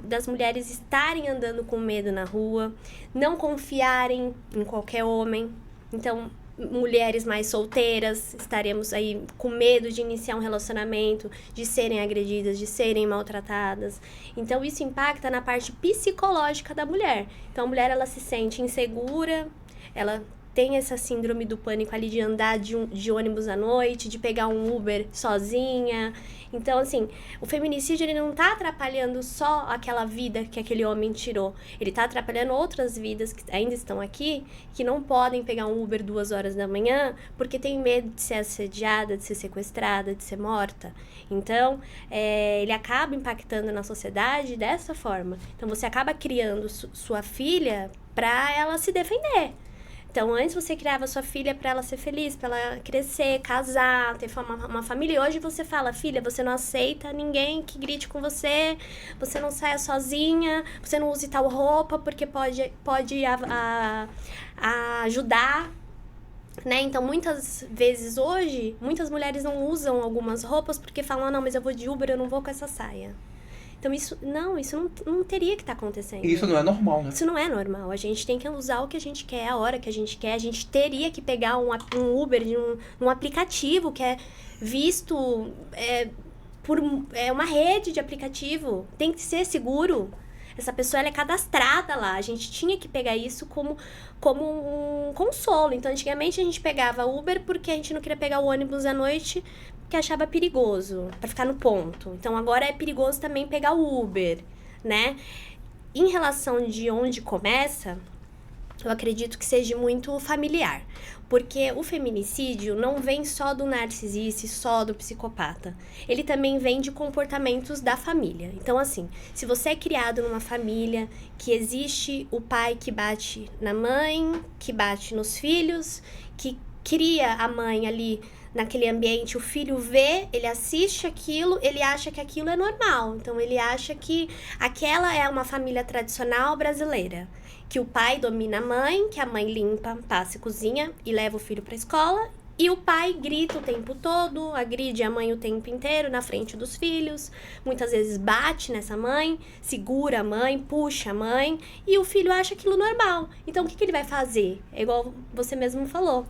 das mulheres estarem andando com medo na rua, não confiarem em qualquer homem. Então, mulheres mais solteiras estaremos aí com medo de iniciar um relacionamento, de serem agredidas, de serem maltratadas. Então, isso impacta na parte psicológica da mulher. Então, a mulher, ela se sente insegura, ela tem essa síndrome do pânico ali de andar de ônibus à noite, de pegar um Uber sozinha. Então, assim, o feminicídio, ele não tá atrapalhando só aquela vida que aquele homem tirou. Ele tá atrapalhando outras vidas que ainda estão aqui, que não podem pegar um Uber 2 horas da manhã, porque tem medo de ser assediada, de ser sequestrada, de ser morta. Então, ele acaba impactando na sociedade dessa forma. Então, você acaba criando sua filha para ela se defender. Então, antes você criava sua filha para ela ser feliz, para ela crescer, casar, ter uma família. E hoje você fala, filha, você não aceita ninguém que grite com você, você não saia sozinha, você não use tal roupa porque pode ajudar, né? Então, muitas vezes hoje, muitas mulheres não usam algumas roupas porque falam, não, mas eu vou de Uber, eu não vou com essa saia. Então, isso não teria que estar acontecendo. Isso não é normal, né? Isso não é normal. A gente tem que usar o que a gente quer, a hora que a gente quer. A gente teria que pegar um Uber de um aplicativo que é visto por uma rede de aplicativo. Tem que ser seguro. Essa pessoa ela é cadastrada lá. A gente tinha que pegar isso como um consolo. Então, antigamente, a gente pegava Uber porque a gente não queria pegar o ônibus à noite, que achava perigoso, para ficar no ponto. Então, agora é perigoso também pegar o Uber, né? Em relação de onde começa, eu acredito que seja muito familiar. Porque o feminicídio não vem só do narcisista e só do psicopata. Ele também vem de comportamentos da família. Então, assim, se você é criado numa família que existe o pai que bate na mãe, que bate nos filhos, que cria a mãe ali naquele ambiente, o filho vê, ele assiste aquilo, ele acha que aquilo é normal. Então, ele acha que aquela é uma família tradicional brasileira. Que o pai domina a mãe, que a mãe limpa, passa e cozinha e leva o filho para a escola. E o pai grita o tempo todo, agride a mãe o tempo inteiro na frente dos filhos. Muitas vezes bate nessa mãe, segura a mãe, puxa a mãe. E o filho acha aquilo normal. Então, o que ele vai fazer? É igual você mesmo falou.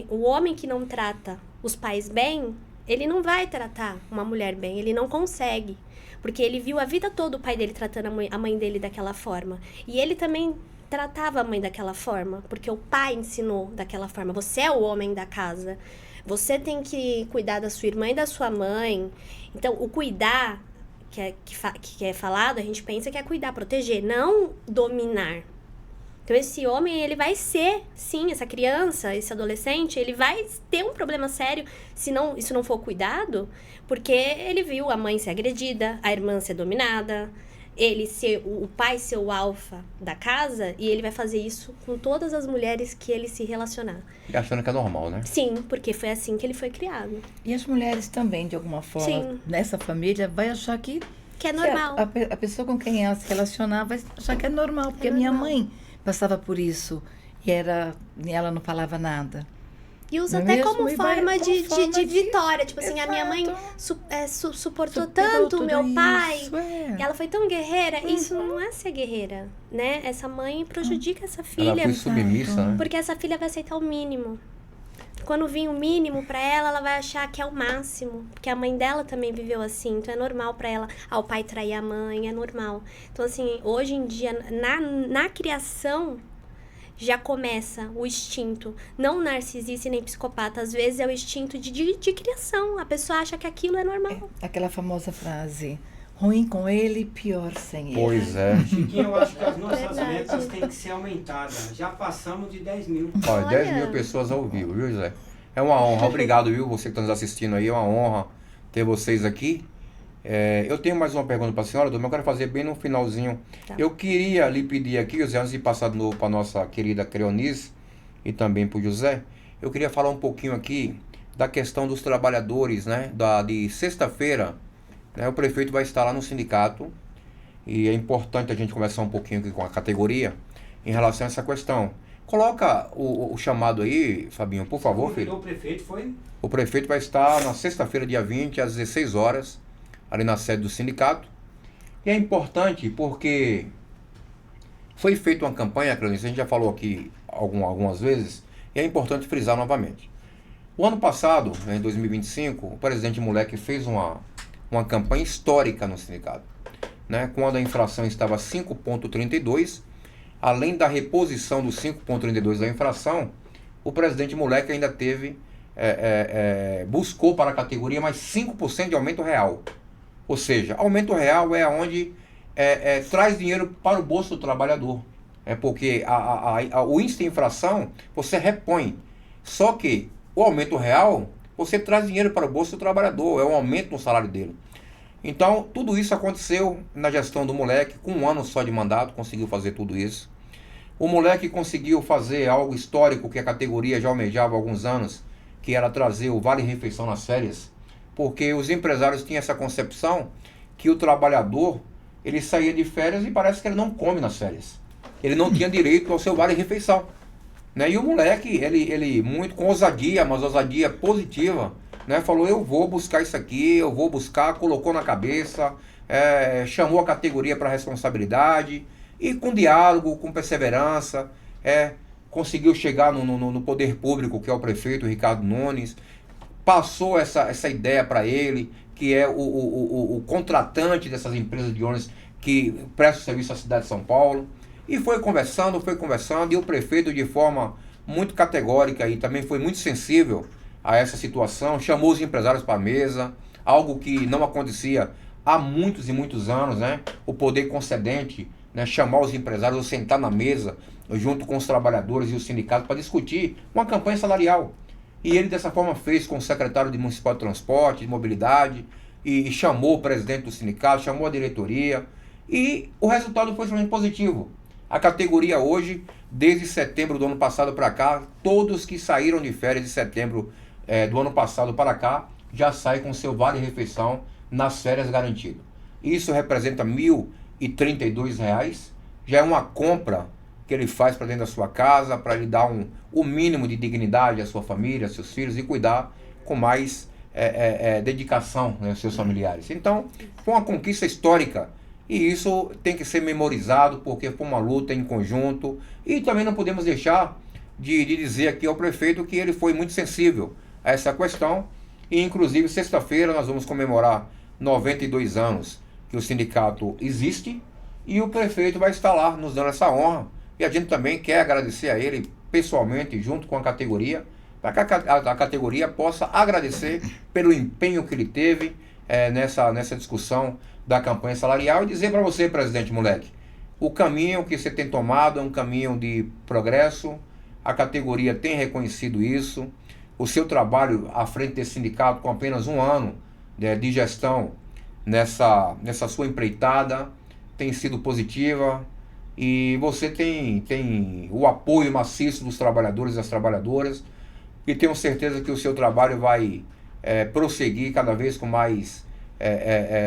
O homem que não trata os pais bem, ele não vai tratar uma mulher bem, ele não consegue. Porque ele viu a vida toda o pai dele tratando a mãe dele daquela forma. E ele também tratava a mãe daquela forma, porque o pai ensinou daquela forma. Você é o homem da casa. Você tem que cuidar da sua irmã e da sua mãe. Então, o cuidar que é falado, a gente pensa que é cuidar, proteger, não dominar. Então, esse homem, ele vai ser, sim, essa criança, esse adolescente, ele vai ter um problema sério se isso não for cuidado, porque ele viu a mãe ser agredida, a irmã ser dominada, ele ser o pai ser o alfa da casa, e ele vai fazer isso com todas as mulheres que ele se relacionar. E achando que é normal, né? Sim, porque foi assim que ele foi criado. E as mulheres também, de alguma forma, Sim. nessa família, vai achar que É normal. A pessoa com quem ela se relacionar vai achar que é normal, porque a minha mãe passava por isso e ela não falava nada. E usa Não é até mesmo? como E vai forma como forma de de- vitória. Tipo assim, a minha mãe suportou Superou tanto o tudo meu pai. isso, é. E ela foi tão guerreira. Isso não é ser guerreira, né? Essa mãe prejudica essa Ela filha. foi submissa, né? Porque essa filha vai aceitar o mínimo. Quando vir o mínimo pra ela, ela vai achar que é o máximo. Porque a mãe dela também viveu assim. Então é normal pra ela. O pai trair a mãe, é normal. Então assim, hoje em dia, na criação, já começa o instinto. Não narcisista e nem psicopata. Às vezes é o instinto de criação. A pessoa acha que aquilo é normal. Aquela famosa frase, ruim com ele, pior sem ele. Pois é. Chiquinho, eu acho que as nossas Verdade. metas têm que ser aumentadas. Já passamos de 10 mil. Olha, 10 Olha. mil pessoas ao vivo, viu, José? É uma honra. Obrigado, viu, você que está nos assistindo aí. É uma honra ter vocês aqui. Eu tenho mais uma pergunta para a senhora, mas eu quero fazer bem no finalzinho. Tá. Eu queria lhe pedir aqui, José, antes de passar de novo para a nossa querida Creonice e também para o José, eu queria falar um pouquinho aqui da questão dos trabalhadores, né? De sexta-feira, né, o prefeito vai estar lá no sindicato e é importante a gente conversar um pouquinho aqui com a categoria em relação a essa questão. Coloca o chamado aí, Fabinho, por favor, filho. O prefeito foi? O prefeito vai estar na sexta-feira, dia 20, às 16 horas, ali na sede do sindicato. E é importante porque foi feita uma campanha, Cleonice, a gente já falou aqui algumas vezes, e é importante frisar novamente. O ano passado, em 2025, o presidente Moleque fez uma campanha histórica no sindicato, né? Quando a inflação estava 5,32, além da reposição dos 5,32 da inflação, o presidente Moleque ainda teve, buscou para a categoria mais 5% de aumento real. Ou seja, aumento real é onde traz dinheiro para o bolso do trabalhador. É porque o índice de inflação você repõe. Só que o aumento real, você traz dinheiro para o bolso do trabalhador, é um aumento no salário dele. Então, tudo isso aconteceu na gestão do Moleque, com um ano só de mandato, conseguiu fazer tudo isso. O Moleque conseguiu fazer algo histórico que a categoria já almejava há alguns anos, que era trazer o Vale-Refeição nas férias, porque os empresários tinham essa concepção que o trabalhador, ele saía de férias e parece que ele não come nas férias. Ele não tinha direito ao seu Vale-Refeição. Né? E o Moleque, ele muito com ousadia, mas ousadia positiva, né? Falou, eu vou buscar isso aqui, eu vou buscar, colocou na cabeça, chamou a categoria para responsabilidade, e com diálogo, com perseverança, conseguiu chegar no poder público, que é o prefeito Ricardo Nunes, passou essa ideia para ele, que é o contratante dessas empresas de ônibus que prestam serviço à cidade de São Paulo, e foi conversando, e o prefeito, de forma muito categórica e também foi muito sensível a essa situação, chamou os empresários para a mesa, algo que não acontecia há muitos e muitos anos, né? O poder concedente, né, chamar os empresários ou sentar na mesa junto com os trabalhadores e os sindicatos para discutir uma campanha salarial. E ele dessa forma fez com o secretário de Municipal de Transporte, de Mobilidade, e chamou o presidente do sindicato, chamou a diretoria, e o resultado foi extremamente positivo. A categoria hoje, desde setembro do ano passado para cá, todos que saíram de férias de setembro do ano passado para cá, já saem com seu vale-refeição nas férias garantido. Isso representa R$ 1.032, já é uma compra que ele faz para dentro da sua casa, para lhe dar o mínimo de dignidade à sua família, aos seus filhos, e cuidar com mais dedicação, né, aos seus familiares. Então, foi uma conquista histórica, e isso tem que ser memorizado, porque foi uma luta em conjunto, e também não podemos deixar de dizer aqui ao prefeito que ele foi muito sensível a essa questão, e inclusive sexta-feira nós vamos comemorar 92 anos que o sindicato existe, e o prefeito vai estar lá nos dando essa honra, e a gente também quer agradecer a ele pessoalmente, junto com a categoria, para que a categoria possa agradecer pelo empenho que ele teve nessa discussão da campanha salarial e dizer para você, presidente Moleque, o caminho que você tem tomado é um caminho de progresso, a categoria tem reconhecido isso, o seu trabalho à frente desse sindicato com apenas um ano de gestão nessa sua empreitada tem sido positiva e você tem o apoio maciço dos trabalhadores e das trabalhadoras e tenho certeza que o seu trabalho vai prosseguir cada vez com mais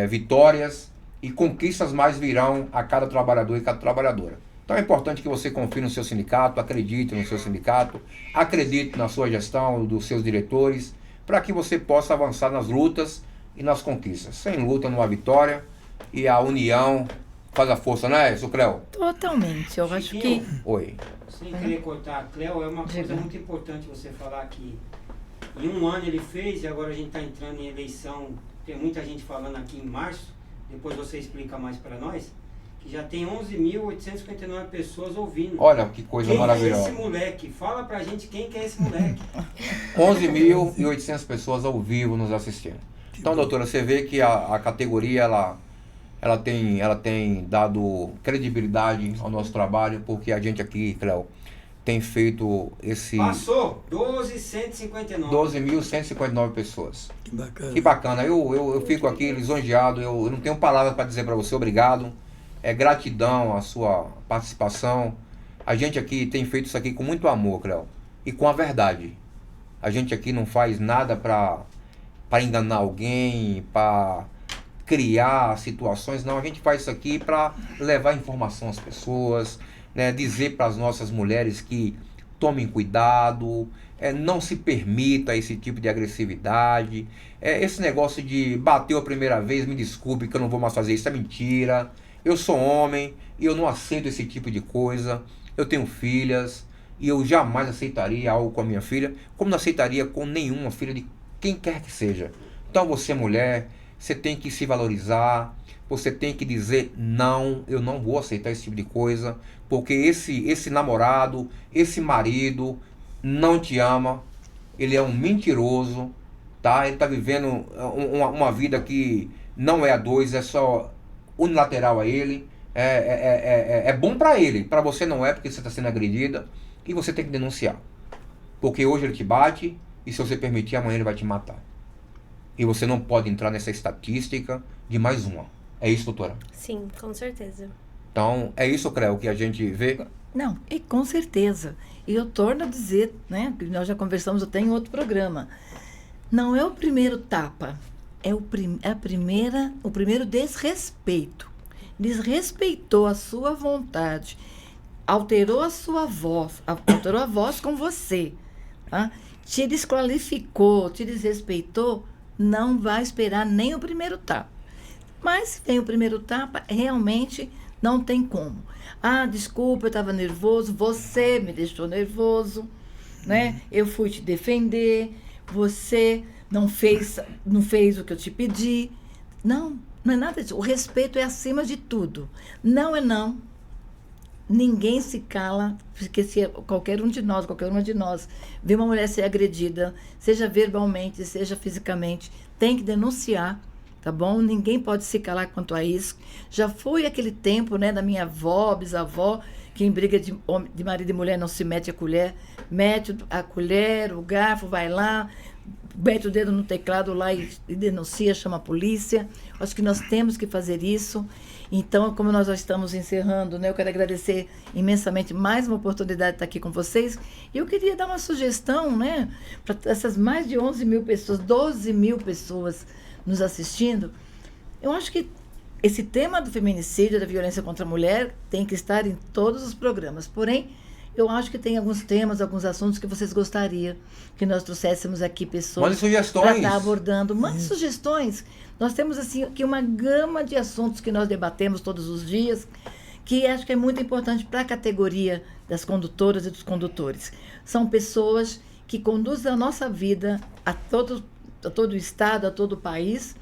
vitórias e conquistas mais virão a cada trabalhador e cada trabalhadora. Então é importante que você confie no seu sindicato, acredite no seu sindicato, acredite na sua gestão, dos seus diretores, para que você possa avançar nas lutas e nas conquistas. Sem luta não há vitória e a união faz a força, não é isso, Cleo? Totalmente. Eu acho que... Oi. Sem querer cortar, Cleo, é uma coisa muito importante você falar que em um ano ele fez e agora a gente está entrando em eleição. Tem muita gente falando aqui em março, depois você explica mais para nós, que já tem 11.859 pessoas ouvindo. Olha que coisa maravilhosa. Quem é esse moleque? Fala pra gente quem que é esse moleque. 11.800 pessoas ao vivo nos assistindo. Então, doutora, você vê que a categoria ela tem dado credibilidade ao nosso trabalho, porque a gente aqui, Cleo, tem feito esse... Passou 12.159. 12.159 pessoas. Que bacana. Que bacana. Eu fico aqui lisonjeado, eu não tenho palavras para dizer para você obrigado. Gratidão a sua participação. A gente aqui tem feito isso aqui com muito amor, Cleo, e com a verdade. A gente aqui não faz nada para enganar alguém, para criar situações, não. A gente faz isso aqui para levar informação às pessoas, né? Dizer para as nossas mulheres que tomem cuidado, não se permita esse tipo de agressividade. Esse negócio de bateu a primeira vez, me desculpe que eu não vou mais fazer isso, é mentira. Eu sou homem e eu não aceito esse tipo de coisa. Eu tenho filhas e eu jamais aceitaria algo com a minha filha, como não aceitaria com nenhuma filha de quem quer que seja. Então você, mulher, você tem que se valorizar, você tem que dizer não, eu não vou aceitar esse tipo de coisa, porque esse namorado, esse marido não te ama, ele é um mentiroso, tá? Ele está vivendo uma vida que não é a dois, é só unilateral a ele, é bom para ele, para você não é, porque você está sendo agredida e você tem que denunciar, porque hoje ele te bate e se você permitir amanhã ele vai te matar e você não pode entrar nessa estatística de mais uma. É isso, doutora? Sim, com certeza. Então é isso, Cleo, que a gente vê. Não, e com certeza. E eu torno a dizer, né, que nós já conversamos até em outro programa, não é o primeiro tapa, é o primeiro desrespeito. Desrespeitou a sua vontade, alterou a sua voz, alterou a voz com você, tá? Te desqualificou, te desrespeitou, não vai esperar nem o primeiro tapa. Mas se tem o primeiro tapa, realmente não tem como. Ah, desculpa, eu estava nervoso, você me deixou nervoso, né? Eu fui te defender, você não fez o que eu te pedi. Não é nada disso. O respeito é acima de tudo. Não é não. Ninguém se cala, porque se qualquer uma de nós vê uma mulher ser agredida, seja verbalmente, seja fisicamente, tem que denunciar, tá bom? Ninguém pode se calar quanto a isso. Já foi aquele tempo, né, da minha avó, bisavó, que em briga de marido e mulher não se mete a colher, mete a colher, o garfo, vai lá, mete o dedo no teclado lá e denuncia, chama a polícia. Acho que nós temos que fazer isso. Então, como nós já estamos encerrando, né, eu quero agradecer imensamente mais uma oportunidade de estar aqui com vocês. E eu queria dar uma sugestão, né, para essas mais de 11 mil pessoas, 12 mil pessoas nos assistindo. Eu acho que esse tema do feminicídio, da violência contra a mulher, tem que estar em todos os programas. Porém, eu acho que tem alguns temas, alguns assuntos que vocês gostariam que nós trouxéssemos aqui pessoas para estar abordando. Mande sugestões. Nós temos assim aqui uma gama de assuntos que nós debatemos todos os dias, que acho que é muito importante para a categoria das condutoras e dos condutores. São pessoas que conduzem a nossa vida a todo o estado, a todo o país,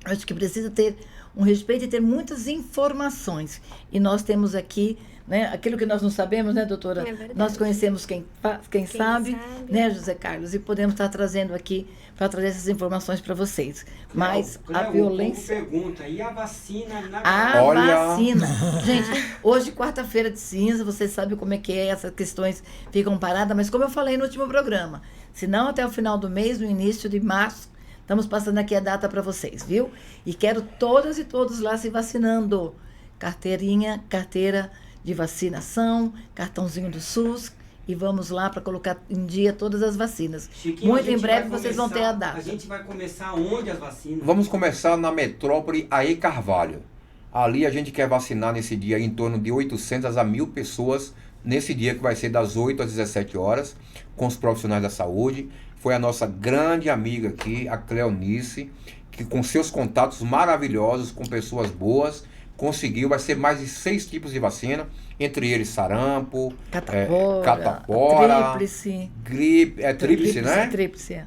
Acho que precisa ter um respeito e ter muitas informações. E nós temos aqui, né, aquilo que nós não sabemos, né, doutora? É verdade. Nós conhecemos quem sabe, né, José Carlos? E podemos estar trazendo aqui para trazer essas informações para vocês. Mas a violência... O povo pergunta, e a vacina na A Olha. vacina. Gente, hoje, quarta-feira de cinza, vocês sabem como é que é, essas questões ficam paradas, mas como eu falei no último programa, se não até o final do mês, no início de março, estamos passando aqui a data para vocês, viu? E quero todas e todos lá se vacinando. Carteira de vacinação, cartãozinho do SUS, e vamos lá para colocar em dia todas as vacinas. Chiquinho, Muito a em gente breve vai vocês vão ter a data. A gente vai começar onde as vacinas? Vamos começar na metrópole A.E. Carvalho. Ali a gente quer vacinar nesse dia em torno de 800 a 1.000 pessoas, nesse dia que vai ser das 8 às 17 horas, com os profissionais da saúde. Foi a nossa grande amiga aqui, a Cleonice, que com seus contatos maravilhosos, com pessoas boas, conseguiu, vai ser mais de 6 tipos de vacina, entre eles sarampo, catapora, tríplice. gripe, tríplice, né? Tríplice.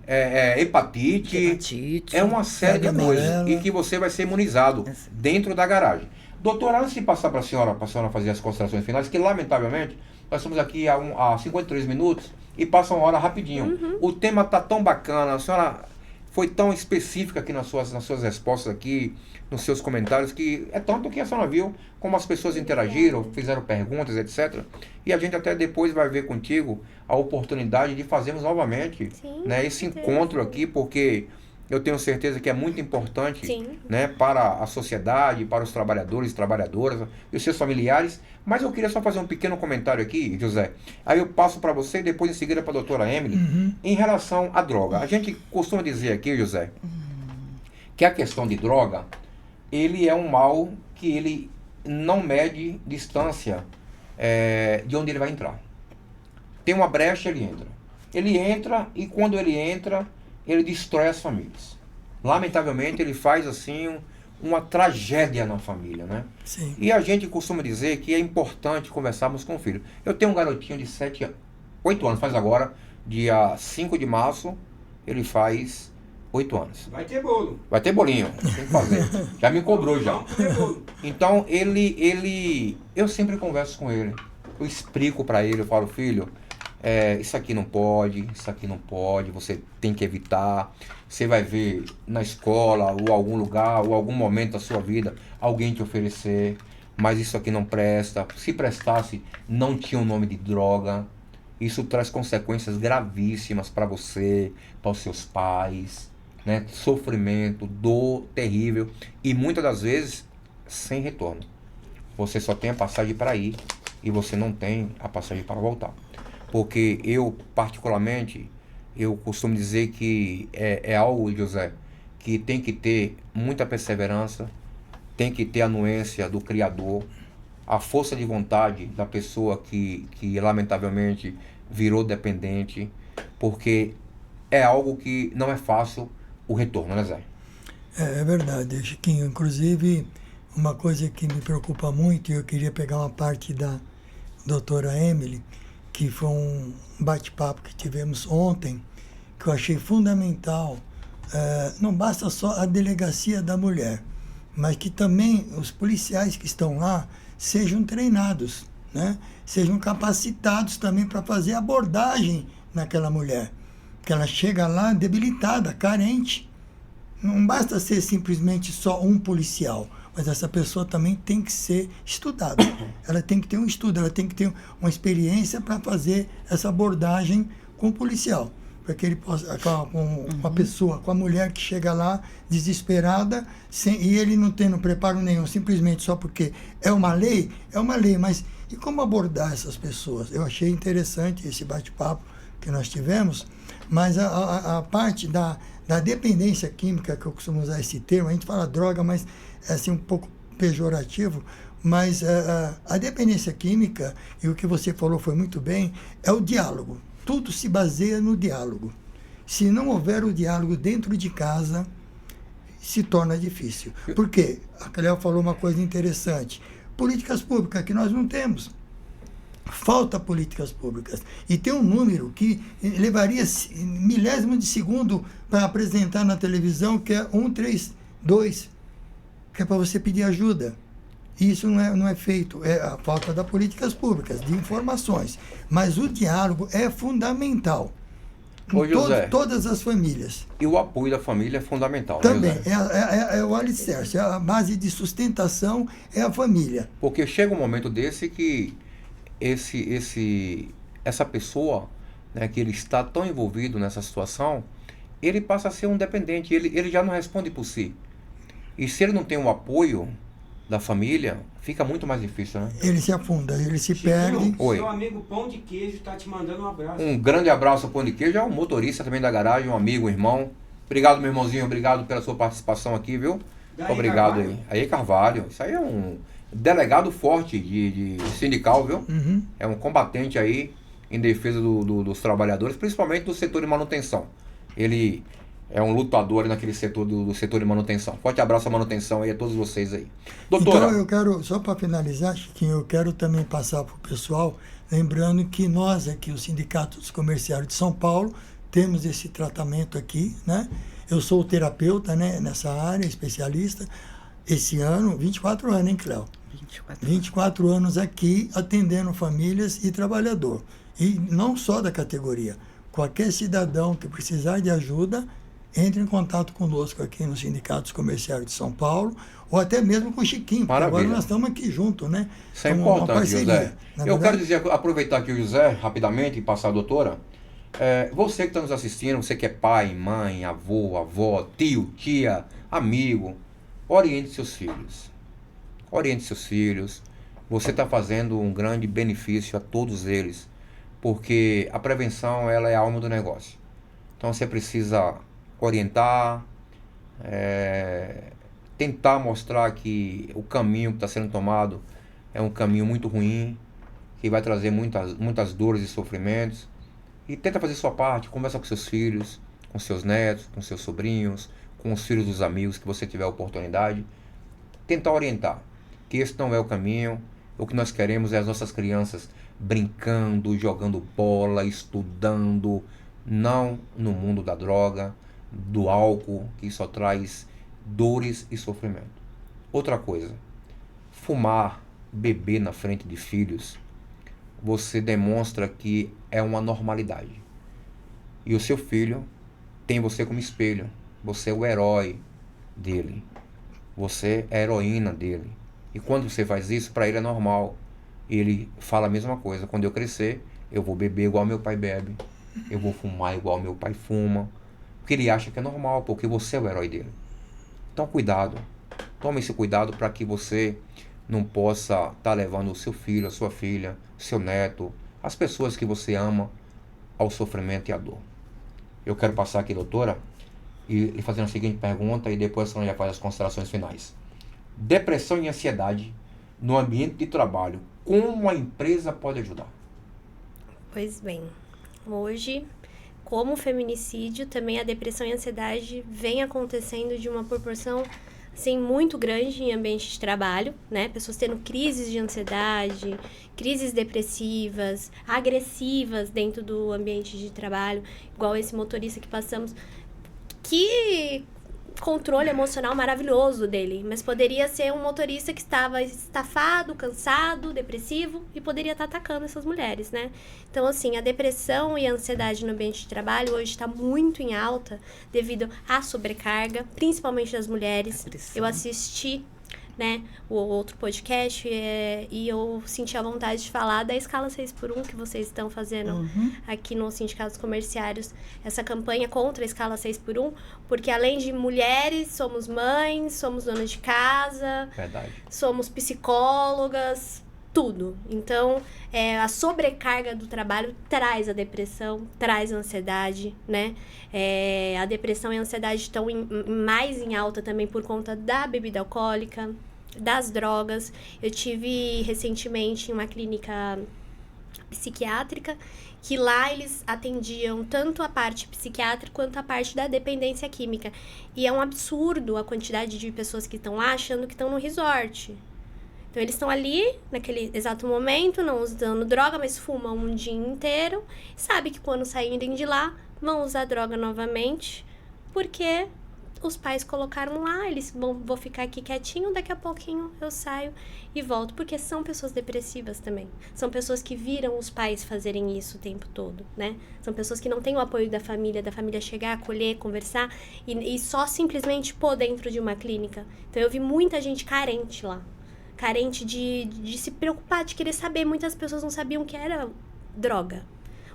Hepatite. É uma série de febre coisas amarela. e que você vai ser imunizado dentro da garagem. Doutora, antes de passar para a senhora fazer as considerações finais, que lamentavelmente nós estamos aqui há 53 minutos e passa uma hora rapidinho. O tema está tão bacana, a senhora foi tão específica aqui nas suas respostas aqui, nos seus comentários, que é tanto que a senhora viu como as pessoas interagiram, fizeram perguntas, etc. E a gente até depois vai ver contigo a oportunidade de fazermos novamente, Sim, né, esse com certeza. encontro aqui, porque eu tenho certeza que é muito importante, Sim. né, para a sociedade, para os trabalhadores e trabalhadoras e os seus familiares. Mas eu queria só fazer um pequeno comentário aqui, José. Aí eu passo para você e depois em seguida para a doutora Emily, em relação à droga. A gente costuma dizer aqui, José, que a questão de droga, ele é um mal que ele não mede distância de onde ele vai entrar. Tem uma brecha, ele entra. Ele entra e quando ele entra, ele destrói as famílias. Lamentavelmente, ele faz assim uma tragédia na família, né? Sim. E a gente costuma dizer que é importante conversarmos com o filho. Eu tenho um garotinho de 8 anos, faz agora, dia 5 de março, ele faz 8 anos. Vai ter bolo. Vai ter bolinho, tem que fazer. Já me cobrou já. Vamos ter bolo. Então, eu sempre converso com ele. Eu explico para ele, eu falo, filho, isso aqui não pode, você tem que evitar. Você vai ver na escola, ou algum lugar, ou algum momento da sua vida, alguém te oferecer, mas isso aqui não presta. Se prestasse, não tinha o nome de droga. Isso traz consequências gravíssimas para você, para os seus pais, né? Sofrimento, dor terrível e muitas das vezes sem retorno. Você só tem a passagem para ir e você não tem a passagem para voltar. Porque eu, particularmente, eu costumo dizer que é algo, José, que tem que ter muita perseverança, tem que ter a anuência do Criador, a força de vontade da pessoa que lamentavelmente virou dependente, porque é algo que não é fácil o retorno, né, Zé? É verdade, Chiquinho. Inclusive, uma coisa que me preocupa muito, e eu queria pegar uma parte da doutora Emily, que foi um bate-papo que tivemos ontem, que eu achei fundamental. Não basta só a delegacia da mulher, mas que também os policiais que estão lá sejam treinados, né? Sejam capacitados também para fazer abordagem naquela mulher, que ela chega lá debilitada, carente. Não basta ser simplesmente só um policial, mas essa pessoa também tem que ser estudada. Ela tem que ter um estudo, ela tem que ter uma experiência para fazer essa abordagem com o policial. Para que ele possa, com a pessoa, com a mulher que chega lá desesperada, e ele não tendo preparo nenhum, simplesmente só porque é uma lei, mas e como abordar essas pessoas? Eu achei interessante esse bate-papo que nós tivemos, mas a parte da dependência química, que eu costumo usar esse termo, a gente fala droga, mas é assim um pouco pejorativo, mas a dependência química, e o que você falou foi muito bem, é o diálogo. Tudo se baseia no diálogo. Se não houver o diálogo dentro de casa, se torna difícil. Por quê? A Cleo falou uma coisa interessante. Políticas públicas que nós não temos. Falta políticas públicas. E tem um número que levaria milésimo de segundo para apresentar na televisão, que é 132. 2, que é para você pedir ajuda. Isso não é feito, é a falta das políticas públicas, de informações. Mas o diálogo é fundamental. Ô, José, Todas as famílias. E o apoio da família é fundamental, Também, né, José? é o alicerce, a base de sustentação é a família. Porque chega um momento desse que essa pessoa, né, que ele está tão envolvido nessa situação, ele passa a ser um dependente, ele já não responde por si. E se ele não tem o apoio da família, fica muito mais difícil, né? Ele se afunda, ele se Chiquinho, perde. Oi. Seu amigo Pão de Queijo tá te mandando um abraço. Um grande abraço ao Pão de Queijo, é um motorista também da garagem, um amigo, um irmão. Obrigado, meu irmãozinho, obrigado pela sua participação aqui, viu? Daí, Obrigado Carvalho. aí Carvalho, isso aí é um delegado forte de sindical, viu? Uhum. É um combatente aí em defesa dos trabalhadores, principalmente do setor de manutenção. Ele é um lutador aí naquele setor do setor de manutenção. Forte abraço à manutenção aí a todos vocês aí. Doutora, Então eu quero, só para finalizar, Chiquinho, eu quero também passar para o pessoal, lembrando que nós aqui, o Sindicato dos Comerciários de São Paulo, temos esse tratamento aqui, né? Eu sou terapeuta, né, nessa área, especialista. Esse ano, 24 anos, hein, Cléo? 24 anos aqui, atendendo famílias e trabalhador. E não só da categoria. Qualquer cidadão que precisar de ajuda, entre em contato conosco aqui no Sindicato dos Comerciários de São Paulo, ou até mesmo com o Chiquinho, porque Maravilha. agora nós estamos aqui juntos, né? isso é Uma importante, parceria, José. na Eu verdade. quero dizer, aproveitar aqui o José, rapidamente, e passar a doutora. Você que está nos assistindo, você que é pai, mãe, avô, avó, tio, tia, amigo, oriente seus filhos. Oriente seus filhos. Você está fazendo um grande benefício a todos eles, porque a prevenção, ela é a alma do negócio. Então você precisa orientar, tentar mostrar que o caminho que está sendo tomado é um caminho muito ruim, que vai trazer muitas dores e sofrimentos. E tenta fazer sua parte, conversa com seus filhos, com seus netos, com seus sobrinhos, com os filhos dos amigos que você tiver a oportunidade. Tentar orientar que esse não é o caminho. O que nós queremos é as nossas crianças brincando, jogando bola, estudando, não no mundo da droga, do álcool, que só traz dores e sofrimento. Outra coisa, fumar, beber na frente de filhos, você demonstra que é uma normalidade. E o seu filho tem você como espelho. Você é o herói dele. Você é a heroína dele. E quando você faz isso, para ele é normal. Ele fala a mesma coisa. Quando eu crescer, eu vou beber igual meu pai bebe. Eu vou fumar igual meu pai fuma. Porque ele acha que é normal, porque você é o herói dele. Então cuidado. Tome esse cuidado para que você não possa estar levando o seu filho, a sua filha, seu neto, as pessoas que você ama ao sofrimento e à dor. Eu quero passar aqui, doutora, e lhe fazer a seguinte pergunta e depois a senhora já faz as considerações finais. Depressão e ansiedade no ambiente de trabalho, como a empresa pode ajudar? Pois bem, hoje, como o feminicídio, também a depressão e a ansiedade vem acontecendo de uma proporção assim, muito grande em ambiente de trabalho, né? Pessoas tendo crises de ansiedade, crises depressivas, agressivas dentro do ambiente de trabalho, igual esse motorista que passamos. Que controle emocional maravilhoso dele, mas poderia ser um motorista que estava estafado, cansado, depressivo e poderia estar atacando essas mulheres, né? Então, assim, a depressão e a ansiedade no ambiente de trabalho hoje está muito em alta devido à sobrecarga, principalmente das mulheres. Eu assisti, né, o outro podcast e eu senti a vontade de falar da escala 6x1 que vocês estão fazendo aqui no Sindicato dos Comerciários, essa campanha contra a escala 6x1, porque além de mulheres, somos mães, somos donas de casa, Verdade. somos psicólogas, tudo. Então, a sobrecarga do trabalho traz a depressão, traz a ansiedade, né? A depressão e a ansiedade estão mais em alta também por conta da bebida alcoólica, das drogas. Eu tive recentemente em uma clínica psiquiátrica, que lá eles atendiam tanto a parte psiquiátrica quanto a parte da dependência química. E é um absurdo a quantidade de pessoas que estão lá achando que estão no resort. Então, eles estão ali, naquele exato momento, não usando droga, mas fumam um dia inteiro. E sabe que quando saírem de lá, vão usar droga novamente, porque os pais colocaram lá, eles vou ficar aqui quietinho, daqui a pouquinho eu saio e volto, porque são pessoas depressivas também. São pessoas que viram os pais fazerem isso o tempo todo, né? São pessoas que não têm o apoio da família chegar, acolher, conversar e só simplesmente pôr dentro de uma clínica. Então eu vi muita gente carente lá. Carente de se preocupar, de querer saber. Muitas pessoas não sabiam o que era droga.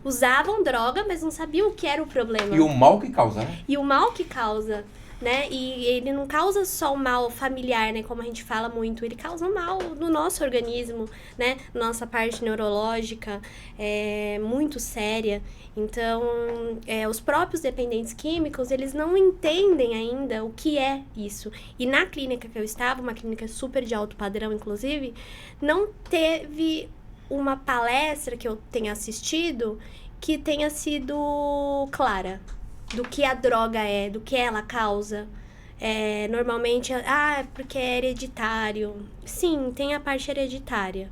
Usavam droga, mas não sabiam o que era o problema. E o mal que causa, né? E o mal que causa, né? E ele não causa só o mal familiar, né? Como a gente fala muito. Ele causa o mal no nosso organismo, né? Nossa parte neurológica é muito séria. Então, os próprios dependentes químicos, eles não entendem ainda o que é isso. E na clínica que eu estava, uma clínica super de alto padrão, inclusive, não teve uma palestra que eu tenha assistido que tenha sido clara do que a droga é, do que ela causa. Normalmente, porque é hereditário. Sim, tem a parte hereditária,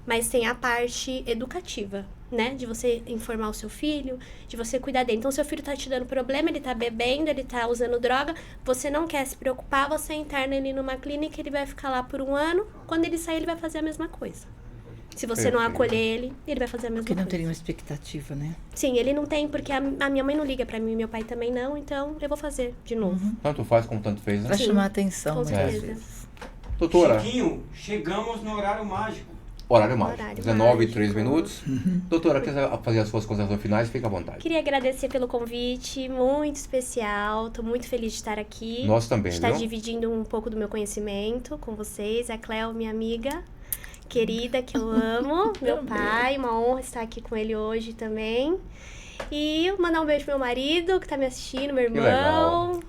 mas tem a parte educativa, né? De você informar o seu filho, de você cuidar dele. Então, seu filho tá te dando problema, ele tá bebendo, ele tá usando droga, você não quer se preocupar, você interna ele numa clínica, ele vai ficar lá por 1 ano, quando ele sair, ele vai fazer a mesma coisa. Se você não acolher ele vai fazer a mesma coisa. Porque não teria uma expectativa, né? Sim, ele não tem, porque a minha mãe não liga pra mim, meu pai também não, então eu vou fazer de novo. Tanto faz como tanto fez, né? Pra Sim, chamar a atenção, com muitas certeza. vezes. Doutora, Chiquinho, chegamos no horário mágico. horário mágico. Horário 19h03 mágico. minutos. Doutora, quer fazer as suas considerações finais? Fica à vontade. Queria agradecer pelo convite, muito especial. Tô muito feliz de estar aqui. Nós também, de estar viu? dividindo um pouco do meu conhecimento com vocês. A Cleo, minha amiga querida, que eu amo. Meu pai, uma honra estar aqui com ele hoje também. E mandar um beijo pro meu marido, que tá me assistindo, meu irmão.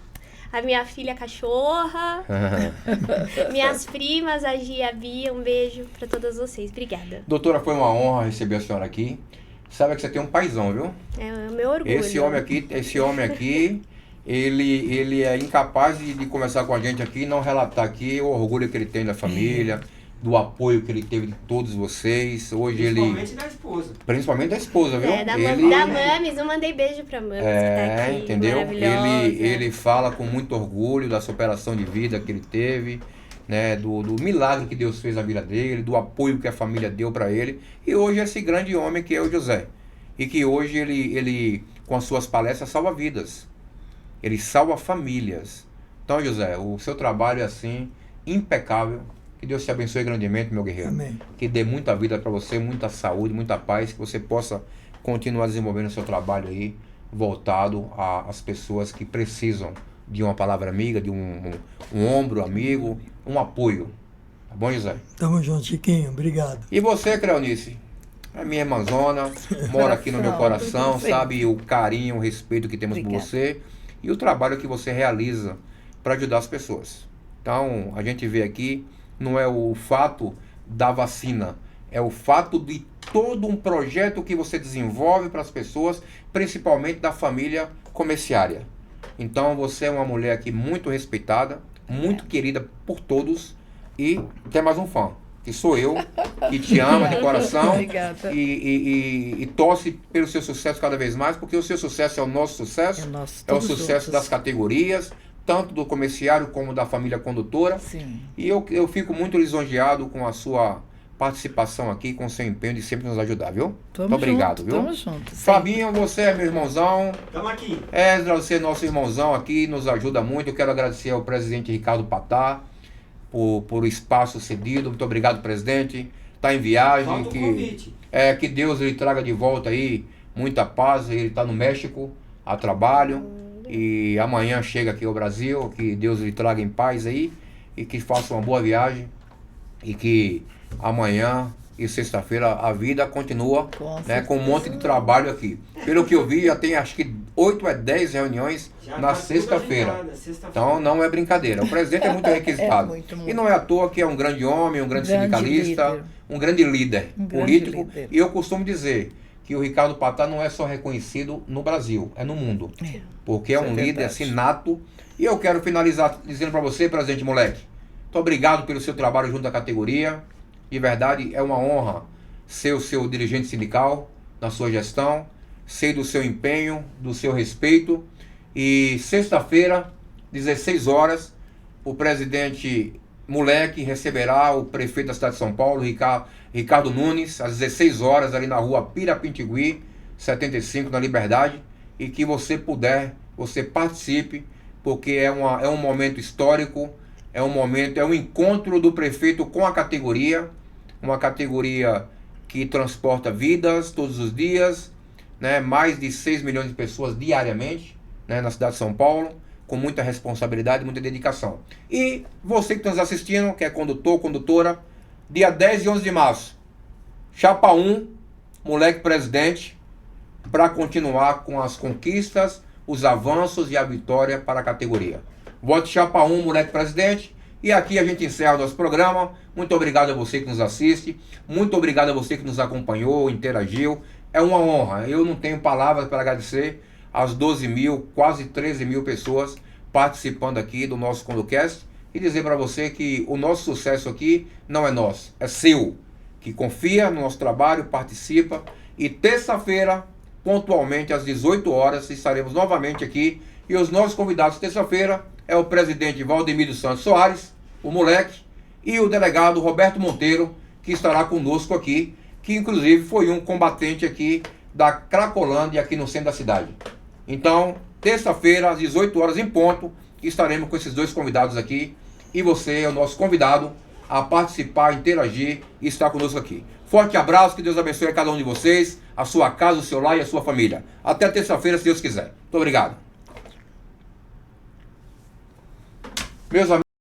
A minha filha cachorra. Minhas primas, a Gia e a Bia. Um beijo pra todas vocês. Obrigada. Doutora, foi uma honra receber a senhora aqui. Sabe que você tem um paizão, viu? É o meu orgulho. Esse homem aqui, ele é incapaz de conversar com a gente aqui e não relatar aqui o orgulho que ele tem da família, do apoio que ele teve de todos vocês. Hoje Principalmente da esposa. Principalmente da esposa, viu? Da Mames, eu mandei beijo pra Mames, que tá aqui, entendeu? maravilhosa. Ele fala com muito orgulho da superação de vida que ele teve, né? Do milagre que Deus fez na vida dele, do apoio que a família deu para ele. E hoje esse grande homem que é o José. E que hoje ele com as suas palestras, salva vidas. Ele salva famílias. Então, José, o seu trabalho é assim, impecável. Que Deus te abençoe grandemente, meu guerreiro. Amém. Que dê muita vida para você, muita saúde, muita paz, que você possa continuar desenvolvendo o seu trabalho aí, voltado às pessoas que precisam de uma palavra amiga, de um ombro amigo, um apoio. Tá bom, José? Tamo junto, Chiquinho. Obrigado. E você, Cleonice? É minha irmãzona, mora aqui no meu coração, sabe o carinho, o respeito que temos por você e o trabalho que você realiza para ajudar as pessoas. Então, a gente vê aqui, não é o fato da vacina, é o fato de todo um projeto que você desenvolve para as pessoas, principalmente da família comerciária. Então, você é uma mulher aqui muito respeitada, muito querida por todos e tem mais um fã, que sou eu, que te ama de coração e torce pelo seu sucesso cada vez mais, porque o seu sucesso é o nosso sucesso, é o sucesso das categorias, tanto do comerciário como da família condutora. Sim. E eu fico muito lisonjeado com a sua participação aqui, com o seu empenho de sempre nos ajudar, viu? Muito obrigado, viu? Tamo junto. Fabinho, você é meu irmãozão. Tamo aqui. Ezra, você é nosso irmãozão aqui, nos ajuda muito. Eu quero agradecer ao presidente Ricardo Patá por o espaço cedido. Muito obrigado, presidente. Está em viagem. Falta o convite. Que Deus lhe traga de volta aí muita paz. Ele está no México a trabalho. E amanhã chega aqui ao Brasil. Que Deus lhe traga em paz aí. E que faça uma boa viagem. E que amanhã e sexta-feira a vida continua, né, com um monte de trabalho aqui. Pelo que eu vi, já tem acho que 8 a 10 reuniões Já na tá sexta-feira. sexta-feira. Então não é brincadeira. O presidente é muito requisitado. muito. E não é à toa que é um grande homem, um grande sindicalista, líder. um grande líder político. líder. E eu costumo dizer que o Ricardo Patá não é só reconhecido no Brasil, é no mundo. Porque é um líder assim nato. E eu quero finalizar dizendo para você, presidente moleque, muito obrigado pelo seu trabalho junto à categoria. De verdade, é uma honra ser o seu dirigente sindical na sua gestão, sei do seu empenho, do seu respeito. E sexta-feira 16 horas, o presidente Moleque receberá o prefeito da cidade de São Paulo, Ricardo Nunes, às 16 horas, ali na rua Pirapintigui, 75, na Liberdade, e que você puder, você participe, porque é um momento histórico, é um encontro do prefeito com a categoria, uma categoria que transporta vidas todos os dias, né, mais de 6 milhões de pessoas diariamente, né, na cidade de São Paulo, com muita responsabilidade, muita dedicação. E você que está nos assistindo, que é condutor, condutora, dia 10 e 11 de março, Chapa 1, Moleque Presidente, para continuar com as conquistas, os avanços e a vitória para a categoria. Vote Chapa 1, Moleque Presidente. E aqui a gente encerra o nosso programa. Muito obrigado a você que nos assiste. Muito obrigado a você que nos acompanhou, interagiu. É uma honra. Eu não tenho palavras para agradecer às 12 mil, quase 13 mil pessoas participando aqui do nosso CondoCast. E dizer para você que o nosso sucesso aqui não é nosso, é seu. Que confia no nosso trabalho, participa. E terça-feira, pontualmente às 18 horas, estaremos novamente aqui. E os nossos convidados terça-feira é o presidente Valdemir dos Santos Soares, o Moleque, e o delegado Roberto Monteiro, que estará conosco aqui, que inclusive foi um combatente aqui da Cracolândia, aqui no centro da cidade. Então, terça-feira, às 18 horas em ponto, estaremos com esses dois convidados aqui, e você é o nosso convidado a participar, interagir e estar conosco aqui. Forte abraço, que Deus abençoe a cada um de vocês, a sua casa, o seu lar e a sua família. Até terça-feira, se Deus quiser. Muito obrigado. Meus amigos.